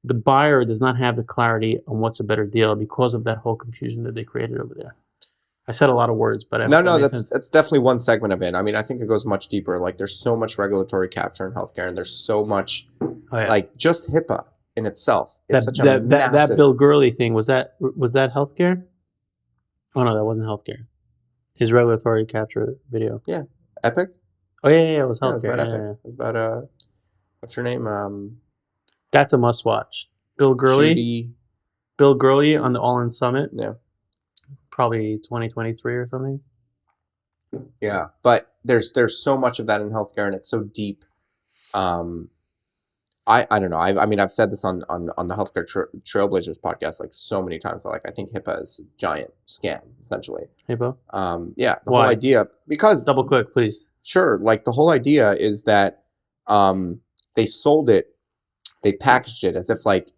the buyer does not have the clarity on what's a better deal because of that whole confusion that they created over there. I said a lot of words, but that's definitely one segment of it. I mean, I think it goes much deeper. Like, there's so much regulatory capture in healthcare, and there's so much, like, just HIPAA in itself is such a That massive. Bill Gurley thing, was that healthcare? Oh no, that wasn't healthcare. His regulatory capture video. Yeah, Epic. Oh yeah, it was Yeah, it was healthcare. about Epic. Yeah. It was about what's her name? That's a must watch. Bill Gurley. Judy. Bill Gurley on the All In Summit. Yeah. Probably 2023 or something. Yeah, but there's so much of that in healthcare, and it's so deep. I don't know. I mean, I've said this on the Healthcare Trailblazers podcast like so many times. Like, I think HIPAA is a giant scam, essentially. HIPAA? Yeah, the Why? whole idea, because Double click, please. sure, like the whole idea is that they sold it, they packaged it as if like,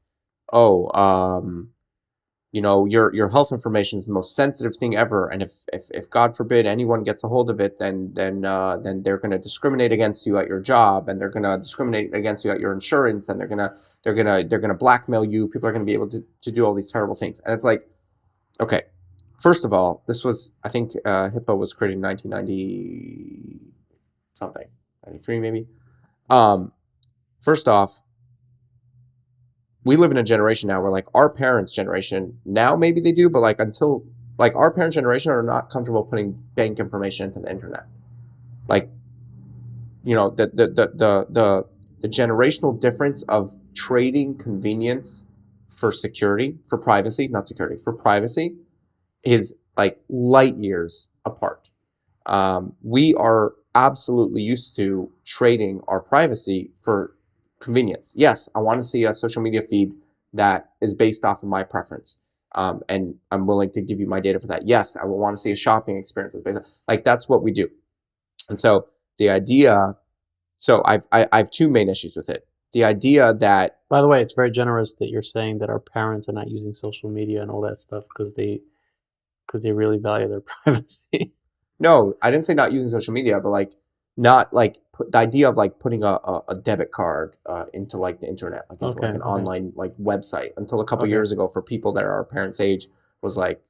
you know, your health information is the most sensitive thing ever, and if God forbid anyone gets a hold of it, then they're going to discriminate against you at your job, and they're going to discriminate against you at your insurance, and they're going to blackmail you. People are going to be able to do all these terrible things, and it's like, okay, first of all, this was, I think HIPAA was created in 1990 something, 93 maybe. First off, we live in a generation now where like our parents' generation, now maybe they do, but like until like our parents' generation are not comfortable putting bank information into the internet. Like, you know, the generational difference of trading convenience for security, for privacy, not security, for privacy is like light years apart. We are absolutely used to trading our privacy for convenience. Yes, I want to see a social media feed that is based off of my preference. And I'm willing to give you my data for that. Yes, I will want to see a shopping experience that's based on, like, that's what we do. And so the idea, so I have two main issues with it. The idea that, by the way, it's very generous that you're saying that our parents are not using social media and all that stuff because they really value their privacy. No, I didn't say not using social media, but like not like the idea of like putting a debit card into like the internet, like into like an online like website, until a couple years ago for people that are our parents' age was like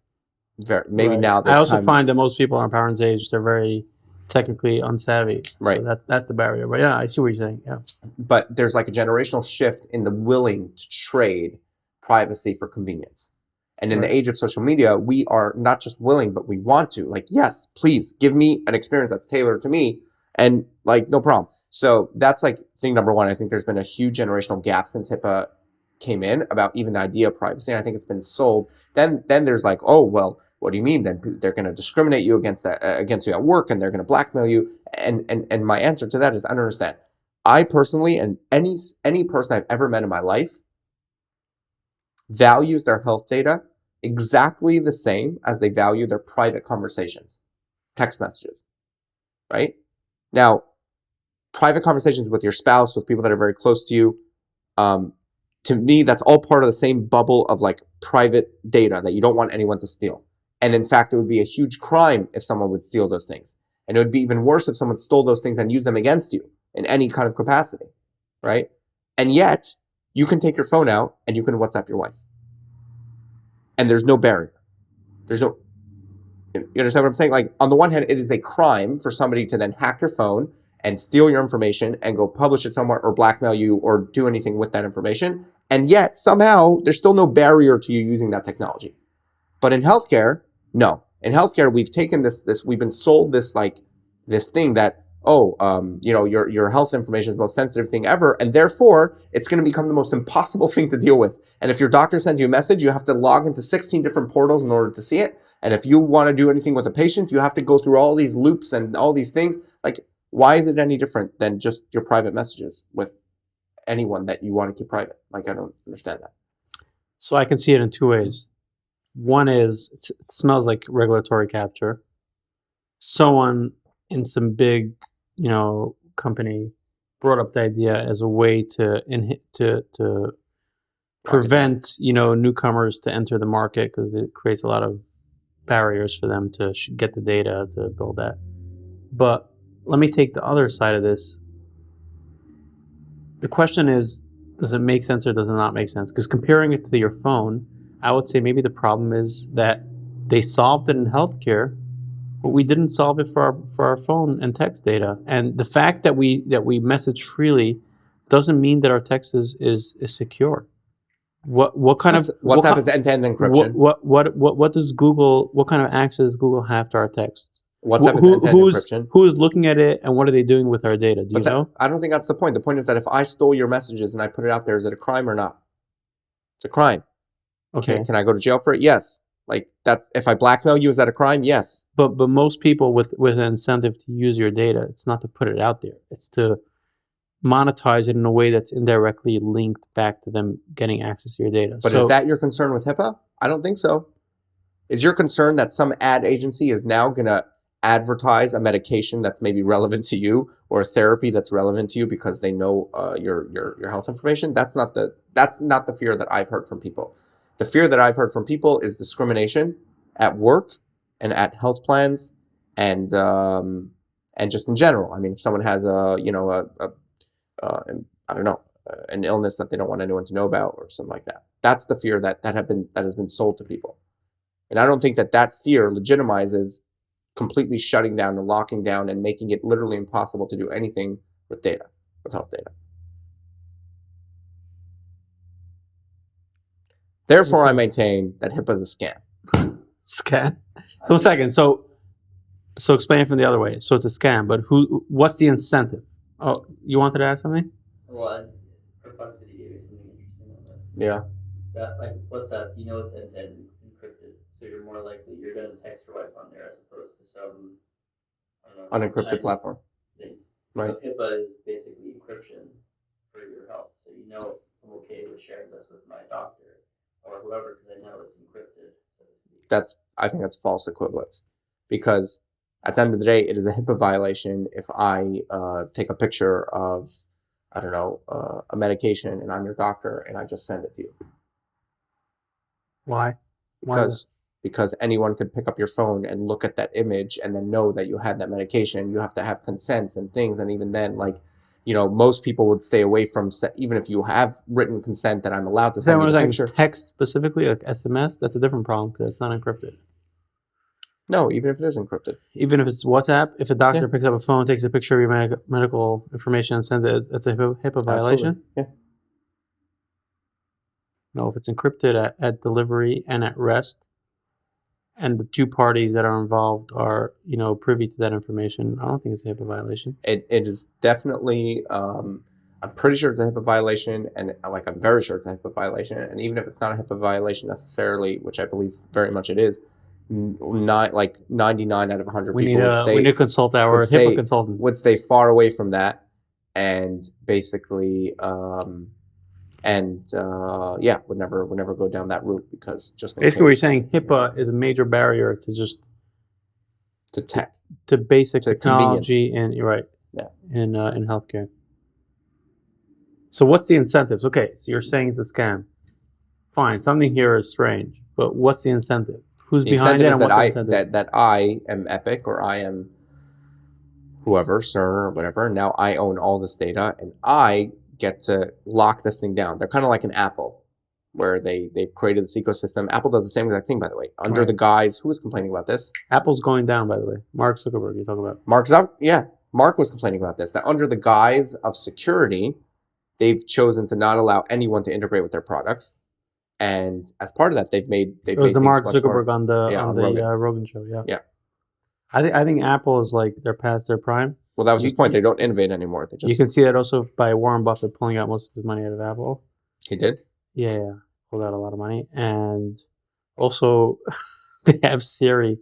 very, maybe right. now. I also find that most people our parents' age, they're very technically unsavvy. Right. So that's the barrier. But yeah, I see what you're saying. Yeah. But there's like a generational shift in the willing to trade privacy for convenience. And in the age of social media, we are not just willing, but we want to. Like, yes, please give me an experience that's tailored to me. And like, no problem. So that's like thing number one. I think there's been a huge generational gap since HIPAA came in about even the idea of privacy. And I think it's been sold. Then there's like, oh, well, what do you mean? Then they're going to discriminate you against you at work, and they're going to blackmail you. And my answer to that is, I don't understand. I personally, and any person I've ever met in my life, values their health data exactly the same as they value their private conversations, text messages, right? Now, private conversations with your spouse, with people that are very close to you, to me, that's all part of the same bubble of like private data that you don't want anyone to steal. And in fact, it would be a huge crime if someone would steal those things. And it would be even worse if someone stole those things and used them against you in any kind of capacity, right? And yet, you can take your phone out and you can WhatsApp your wife. And there's no barrier. There's no, you understand what I'm saying? Like, on the one hand, it is a crime for somebody to then hack your phone and steal your information and go publish it somewhere or blackmail you or do anything with that information. And yet, somehow, there's still no barrier to you using that technology. But in healthcare, no. In healthcare, we've taken we've been sold this thing that, you know, your health information is the most sensitive thing ever, and therefore it's going to become the most impossible thing to deal with. And if your doctor sends you a message, you have to log into 16 different portals in order to see it. And if you want to do anything with a patient, you have to go through all these loops and all these things. Like, why is it any different than just your private messages with anyone that you want to keep private? Like, I don't understand that. So I can see it in two ways. One is it smells like regulatory capture. Someone in some big, you know, company brought up the idea as a way to prevent, you know, newcomers to enter the market, because it creates a lot of barriers for them to get the data to build that. But let me take the other side of this. The question is, does it make sense or does it not make sense? Because comparing it to your phone, I would say maybe the problem is that they solved it in healthcare, but we didn't solve it for our phone and text data. And the fact that we message freely doesn't mean that our text is secure. What kind of WhatsApp is end-to-end encryption. what does Google, what kind of access does Google have to our text? WhatsApp is end-to-end encryption. Who is looking at it, and what are they doing with our data? Do you know? I don't think that's the point. The point is that if I stole your messages and I put it out there, is it a crime or not? It's a crime. Okay. Can I go to jail for it? Yes. Like that. If I blackmail you, is that a crime? Yes. But most people with an incentive to use your data, it's not to put it out there. It's to monetize it in a way that's indirectly linked back to them getting access to your data. But is that your concern with HIPAA? I don't think so. Is your concern that some ad agency is now going to advertise a medication that's maybe relevant to you, or a therapy that's relevant to you because they know your health information? That's not the fear that I've heard from people. The fear that I've heard from people is discrimination at work and at health plans and just in general. I mean, if someone has an illness that they don't want anyone to know about or something like that. That's the fear that has been sold to people. And I don't think that fear legitimizes completely shutting down and locking down and making it literally impossible to do anything with data, with health data. Therefore, I maintain that HIPAA is a scam. Scam? So a second. So explain it from the other way. So it's a scam, but what's the incentive? Oh, you wanted to ask something? Well, Perplexity gave me something interesting on this. Yeah. That, like, WhatsApp, you know it's end-to-end encrypted, so you're more likely you're going to text your wife on there as opposed to some, I don't know, unencrypted platform. Thing. Right. So HIPAA is basically encryption for your health. So you know I'm okay with sharing this with my doctor or whoever because I know it's encrypted. So I think that's false equivalence, because at the end of the day, it is a HIPAA violation if I take a picture of, I don't know, a medication and I'm your doctor and I just send it to you. Why? Because anyone could pick up your phone and look at that image and then know that you had that medication. You have to have consents and things. And even then, like, most people would stay away from, even if you have written consent that I'm allowed to send you the picture. Text specifically, like SMS, that's a different problem because it's not encrypted. No, even if it is encrypted. Even if it's WhatsApp, if a doctor picks up a phone, takes a picture of your medical information and sends it, it's a HIPAA violation? Absolutely. Yeah. No, if it's encrypted at delivery and at rest, and the two parties that are involved are, privy to that information, I don't think it's a HIPAA violation. It is definitely, I'm pretty sure it's a HIPAA violation, and I'm very sure it's a HIPAA violation. And even if it's not a HIPAA violation necessarily, which I believe very much it is, not like 99 out of 100 we people need to consult our HIPAA consultant. Would stay far away from that, and basically, would never go down that route, because just in basically, case, we're saying HIPAA is a major barrier to just to tech, to basic to technology, and you're right, in healthcare. So what's the incentives? Okay, so you're saying it's a scam. Fine, something here is strange, but what's the incentive? Who's behind it, and what's the incentive? That I am Epic, or I am whoever, CERN or whatever. Now I own all this data, and I get to lock this thing down. They're kind of like an Apple, where they've created this ecosystem. Apple does the same exact thing, by the way, under the guise. Who was complaining about this? Apple's going down, by the way. Mark Zuckerberg, you talk about. Mark was complaining about this, that under the guise of security, they've chosen to not allow anyone to integrate with their products. And as part of that, they've made it was the Mark Zuckerberg on the Rogan show. Yeah. I think Apple is like they're past their prime. Well, that was his point. They don't innovate anymore. They just, you can see that also by Warren Buffett pulling out most of his money out of Apple. He did? Yeah, pulled out a lot of money. And also, they have Siri.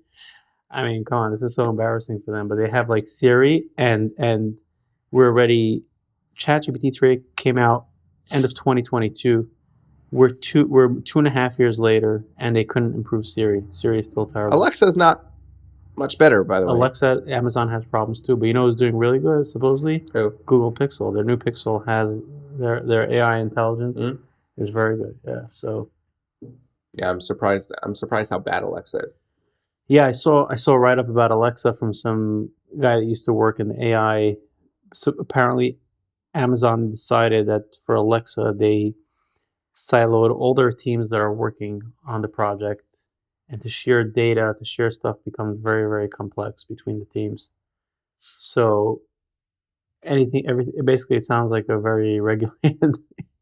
I mean, come on, this is so embarrassing for them. But they have like Siri, and we're already, ChatGPT 3 came out end of 2022. We're 2.5 years later, and they couldn't improve Siri. Siri is still terrible. Alexa's not much better, by the way. Alexa, Amazon has problems too, but you know who's doing really good, supposedly? Who? Google Pixel. Their new Pixel has their AI intelligence is very good. Yeah, so. Yeah, I'm surprised how bad Alexa is. Yeah, I saw a write up about Alexa from some guy that used to work in the AI. So apparently, Amazon decided that for Alexa, they siloed all their teams that are working on the project, and to share data, to share stuff becomes very, very complex between the teams. So everything, basically, it sounds like a very regulated.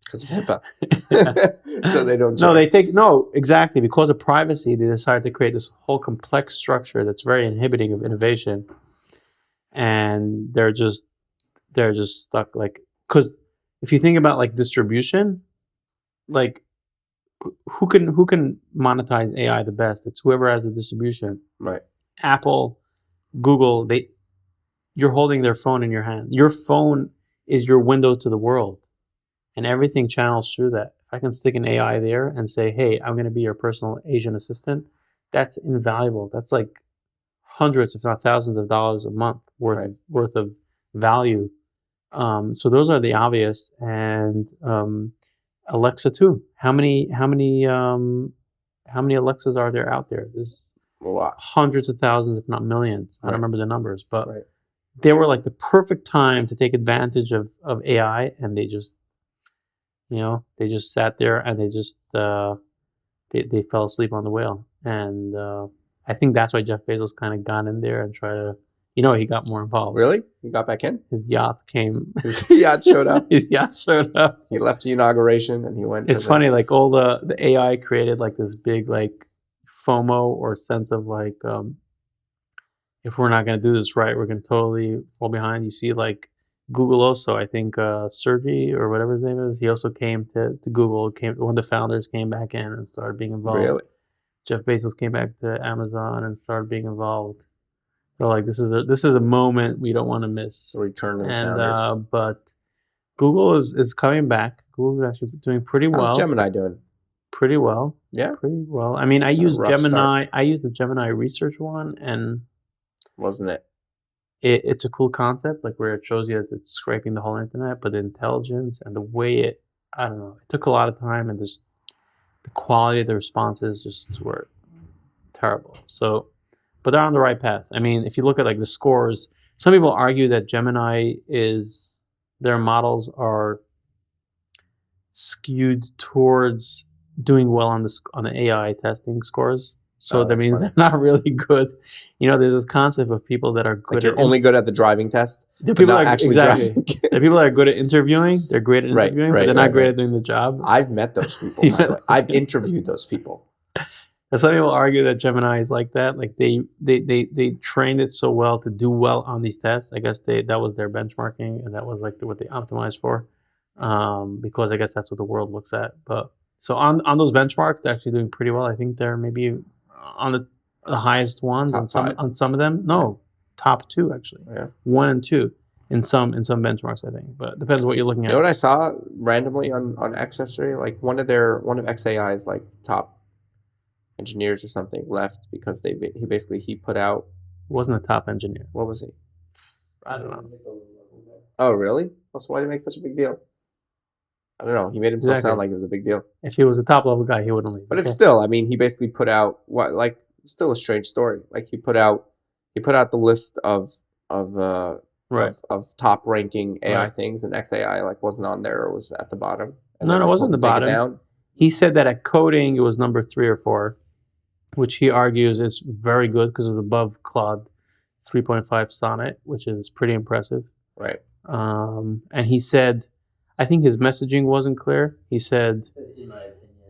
Because of HIPAA. Yeah. So they don't. No, they take exactly because of privacy. They decided to create this whole complex structure that's very inhibiting of innovation, and they're just stuck. Like, because if you think about like distribution, like who can monetize AI the best? It's whoever has the distribution. Right. Apple, Google, you're holding their phone in your hand. Your phone is your window to the world, and everything channels through that. If I can stick an AI there and say, hey, I'm going to be your personal agent assistant, that's invaluable. That's like hundreds, if not thousands of dollars a month worth of value. So those are the obvious, and Alexa too. How many Alexas are there out there? There's A lot. hundreds of thousands, if not millions. I Right. don't remember the numbers, but Right. they were like the perfect time to take advantage of AI, and they just, they just sat there and they just they fell asleep on the whale. And I think that's why Jeff Bezos kind of got in there and tried to, he got more involved. Really? He got back in? His yacht came. His yacht showed up. His yacht showed up. He left the inauguration and he went. It's funny, like all the AI created like this big like FOMO or sense of like, if we're not going to do this right, we're going to totally fall behind. You see, like Google also, I think Sergey or whatever his name is, he also came to Google. One of the founders came back in and started being involved. Really? Jeff Bezos came back to Amazon and started being involved. So like this is a moment we don't want to miss. The return of the founders. But Google is coming back. Google is actually doing pretty well. How's Gemini doing? Pretty well. Yeah. Pretty well. I mean, I use Gemini. I use the Gemini research one, and wasn't it? It's a cool concept, like where it shows you that it's scraping the whole internet, but the intelligence and the way I don't know, it took a lot of time, and just the quality of the responses just were terrible. So, but they're on the right path. I mean, if you look at like the scores, some people argue that Gemini their models are skewed towards doing well on the AI testing scores. So that means they're not really good. There's this concept of people that are good. Like you're only good at the driving test, but not actually driving. The people that are good at interviewing, they're great at interviewing, but they're not great at doing the job. I've met those people. By the way. I've interviewed those people. Some people argue that Gemini is like that. Like they trained it so well to do well on these tests. I guess that was their benchmarking, and that was like what they optimized for. Because I guess that's what the world looks at. But so on those benchmarks, they're actually doing pretty well. I think they're maybe on the highest ones on some of them. No, top 2 actually. Yeah. 1 and 2 in some benchmarks, I think. But depends what you're looking at. You know what I saw randomly on X yesterday? Like one of XAI's like top engineers or something left because he put out. Wasn't a top engineer. What was he? I don't know. Oh really? Well, so why did he make such a big deal? I don't know. He made himself sound like it was a big deal. If he was a top level guy, he wouldn't leave. But it's still, I mean, he basically put out it's still a strange story. Like he put out the list of top ranking AI things, and XAI like wasn't on there or was at the bottom. No, it wasn't the bottom. He said that at coding it was number 3 or 4, which he argues is very good because it's above Claude 3.5 Sonnet, which is pretty impressive. Right. And he said, I think his messaging wasn't clear. He said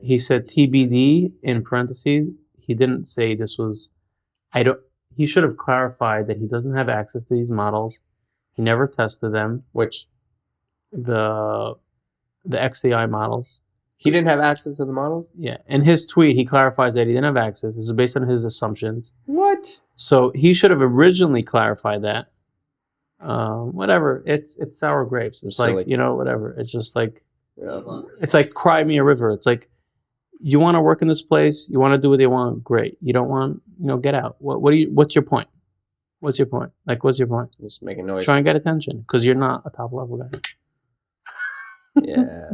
TBD in parentheses. He didn't say this was. He should have clarified that he doesn't have access to these models. He never tested them. Which the XAI models. He didn't have access to the models? Yeah. In his tweet, he clarifies that he didn't have access. This is based on his assumptions. What? So he should have originally clarified that. Whatever. It's sour grapes. It's like, whatever. It's just like, it's like cry me a river. It's like, you want to work in this place, you want to do what they want, great. You don't want, get out. What's your point? What's your point? Like, what's your point? Just making noise. Try and get attention because you're not a top level guy. Yeah.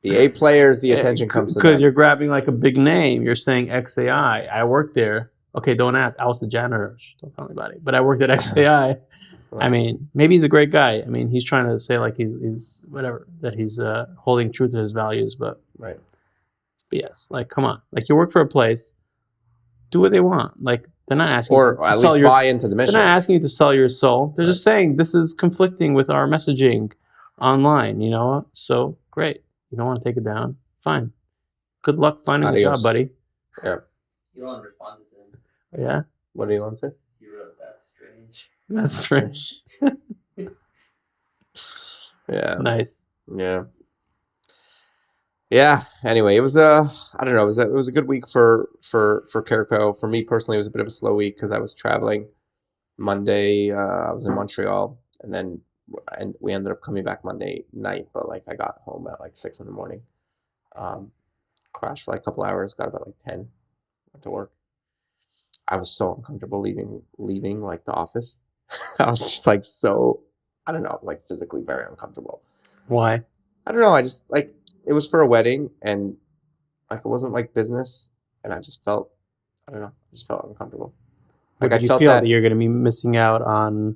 The A players, the attention comes to them. Because you're grabbing like a big name. You're saying XAI. I worked there. Okay, don't ask. I was the janitor. Shh, don't tell anybody. But I worked at XAI. Right. I mean, maybe he's a great guy. I mean, he's trying to say like he's whatever, that he's holding true to his values, but right. It's BS. Like, come on. Like, you work for a place, do what they want. Like, they're not asking or at least buy into the mission. They're not asking you to sell your soul. They're just saying this is conflicting with our messaging online, So great. You don't want to take it down? Fine. Good luck finding a job, buddy. Yeah. Elon responded to him. Yeah. What did Elon say? He wrote, "That's strange." That's strange. Yeah. Nice. Yeah. Yeah. Anyway, it was I don't know. It was a good week for CareCo. For me personally, it was a bit of a slow week because I was traveling. Monday, I was in Montreal, and then we ended up coming back Monday night. But like I got home at like 6 a.m. Crashed for like a couple hours. Got about like 10. Went to work. I was so uncomfortable leaving like the office. I was just like I don't know. I was like physically very uncomfortable. Why? I don't know. I just like it was for a wedding and like it wasn't like business, and I just felt I don't know. I just felt uncomfortable. Like Like you I felt feel that that you're going to be missing out on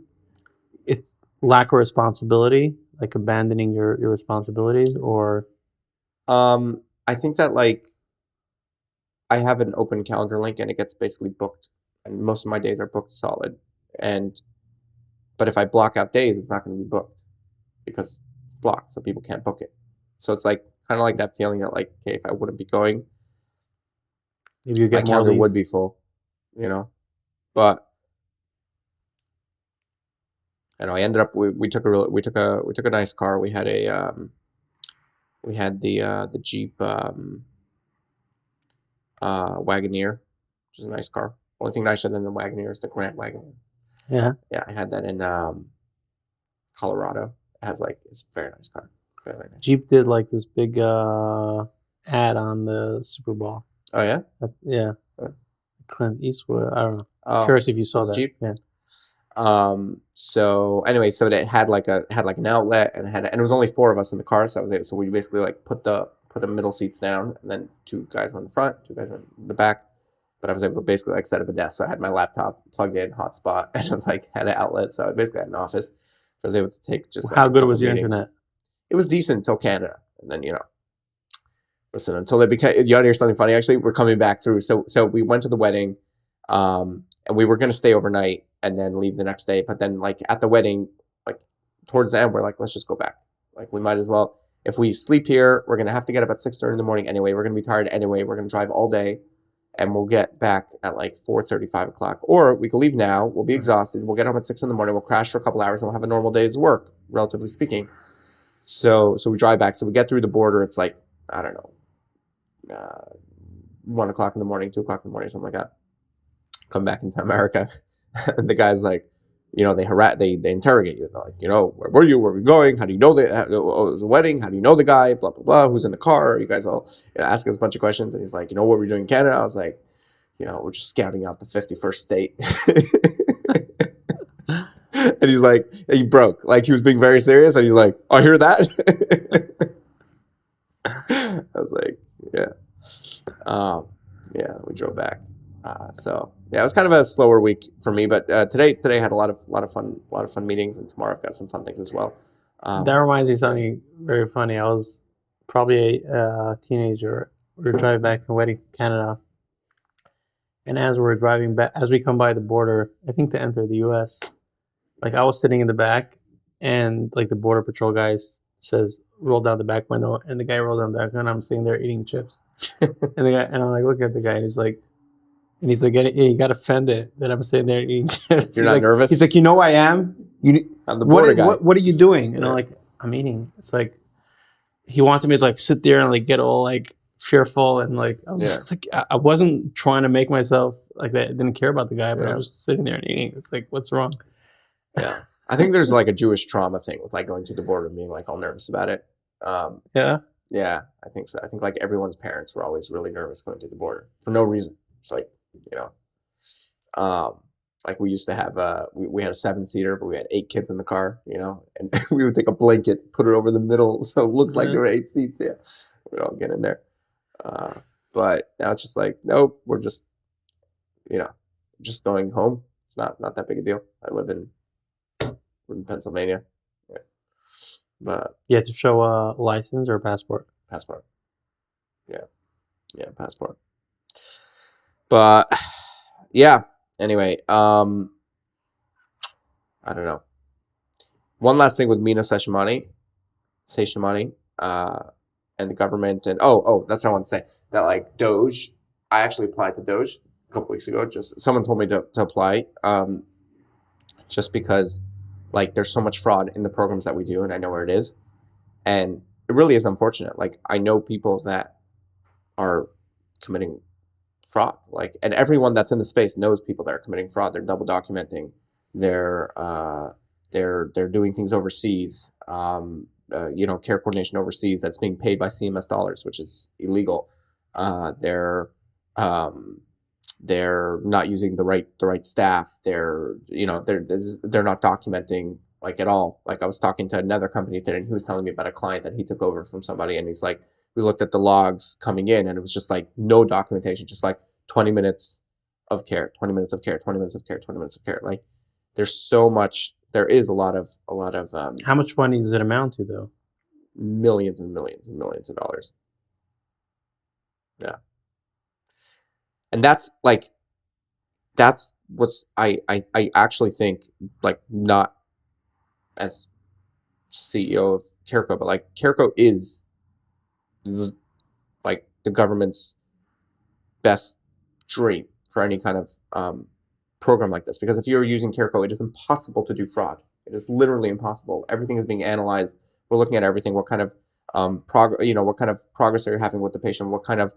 its lack of responsibility, like abandoning your responsibilities, or I think that like I have an open calendar link and it gets basically booked, and most of my days are booked solid. But if I block out days, it's not going to be booked because it's blocked, so people can't book it. So it's like kind of like that feeling that like, okay, if I wouldn't be going, maybe you my get more calendar leads. would be full, you know. But you know, I ended up we took a nice car. We had the Jeep Wagoneer, which is a nice car. Only thing nicer than the Wagoneer is the Grand Wagoneer. Yeah. Yeah, I had that in Colorado. It has like it's a very nice car. Very nice. Jeep did like this big ad on the Super Bowl. Oh yeah. Yeah. Oh. Clint Eastwood. I don't know. Oh, Curious if you saw that. Jeep? Yeah. So anyway, so it had like an outlet and it was only 4 of us in the car, so we basically like put the middle seats down and then 2 guys on the front, 2 guys on the back. But I was able to basically like set up a desk, so I had my laptop plugged in, hotspot, and it was like had an outlet, so I basically had an office. So I was able to take just like How a good couple was your meetings. internet? It was decent until Canada, and then listen, until they became. You want to hear something funny? Actually, we're coming back through. So we went to the wedding, and we were going to stay overnight and then leave the next day. But then, like at the wedding, like towards the end, we're like, let's just go back. Like we might as well. If we sleep here, we're going to have to get up at 6:30 in the morning anyway. We're going to be tired anyway. We're going to drive all day, and we'll get back at like 4:30, 5 o'clock. Or we can leave now. We'll be exhausted. We'll get home at 6 in the morning. We'll crash for a couple hours, and we'll have a normal day's work, relatively speaking. So we drive back. So we get through the border. It's like I don't know, 1 o'clock in the morning, 2 o'clock in the morning, something like that. Come back into America, and the guy's like, they interrogate you. They're like, where were you? Where were we going? How do you know that? Oh, it was a wedding. How do you know the guy? Blah blah blah. Who's in the car? You guys all ask us a bunch of questions, and he's like, what were we doing in Canada? I was like, we're just scouting out the 51st state. And he's like, he broke. Like he was being very serious, and he's like, oh, I hear that. I was like, yeah. Yeah, we drove back. So yeah, it was kind of a slower week for me, but today had a lot of fun meetings, and tomorrow I've got some fun things as well. That reminds me of something very funny. I was probably a teenager. We were driving back from wedding to Canada, and as we're driving back, as we come by the border, I think to enter the U.S., like I was sitting in the back, and like the border patrol guy says, "Roll down the back window," and the guy rolled down the back window, and I'm sitting there eating chips, and I'm like looking at the guy, and he's like, he got offended that I'm sitting there eating chips. You're not nervous? He's like, who I am? I'm the border guy. What are you doing? And I'm like, I'm eating. It's like he wanted me to like sit there and like get all like fearful and like I wasn't trying to make myself like that. I didn't care about the guy, but I was just sitting there and eating. It's like, what's wrong? Yeah, I think there's like a Jewish trauma thing with like going to the border and being like all nervous about it. Yeah, I think so. I think like everyone's parents were always really nervous going to the border for no reason. It's like like we used to have we had a 7-seater, but we had 8 kids in the car, and we would take a blanket, put it over the middle, so it looked like there were 8 seats. Yeah, we'd all get in there. But now it's just like, nope, we're just going home. It's not that big a deal. I live in Pennsylvania. Yeah. But you have to show a license or a passport. Passport. Yeah, passport. But yeah. Anyway, I don't know. One last thing with Meena Seshamani, the government and that's what I want to say, that like DOGE, I actually applied to DOGE a couple weeks ago. Just someone told me to apply, just because like there's so much fraud in the programs that we do, and I know where it is, and it really is unfortunate. Like I know people that are committing fraud, like, and everyone that's in the space knows people that are committing fraud. They're double documenting, they're doing things overseas, care coordination overseas that's being paid by CMS dollars, which is illegal. They're not using the right staff. They're not documenting like at all. Like I was talking to another company today, and he was telling me about a client that he took over from somebody, and he's like, we looked at the logs coming in, and it was just like no documentation, just like 20 minutes of care, 20 minutes of care, 20 minutes of care, 20 minutes of care. Like there's so much. There is a lot of How much money does it amount to, though? Millions and millions and millions of dollars. Yeah. And that's what's I actually think, like, not as CEO of CareCo, but like CareCo is like the government's best dream for any kind of program like this, because if you're using CareCo, it is impossible to do fraud. It is literally impossible. Everything is being analyzed. We're looking at everything. What kind of what kind of progress are you having with the patient? What kind of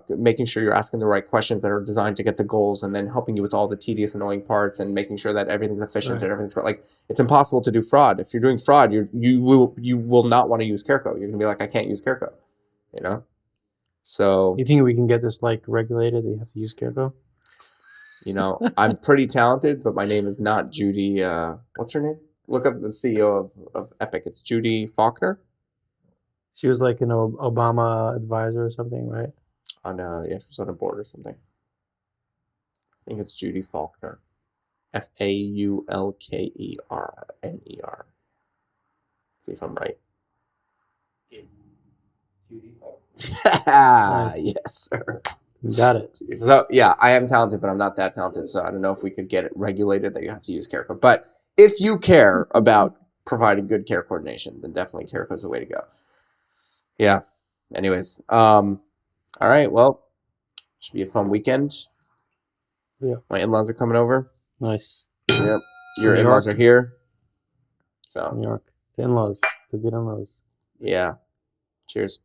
making sure you're asking the right questions that are designed to get the goals, and then helping you with all the tedious, annoying parts, and making sure that everything's efficient and everything's like, it's impossible to do fraud. If you're doing fraud, you will not want to use CareCo. You're gonna be like, I can't use CareCo, So You think we can get this like regulated? That you have to use CareCo? I'm pretty talented, but my name is not Judy. What's her name? Look up the CEO of Epic. It's Judy Faulkner. She was like an Obama advisor or something, right? She was on a board or something. I think it's Judy Faulkner. Faulkner. See if I'm right. Judy Faulkner. Nice. Yes, sir. You got it. So yeah, I am talented, but I'm not that talented. So I don't know if we could get it regulated that you have to use CareCo. But if you care about providing good care coordination, then definitely CareCo is the way to go. Yeah. Anyways, all right. Well, should be a fun weekend. Yeah. My in-laws are coming over. Nice. Yep. Your New in-laws York. are here. So New York. The in-laws. The good in-laws. yeah. Cheers.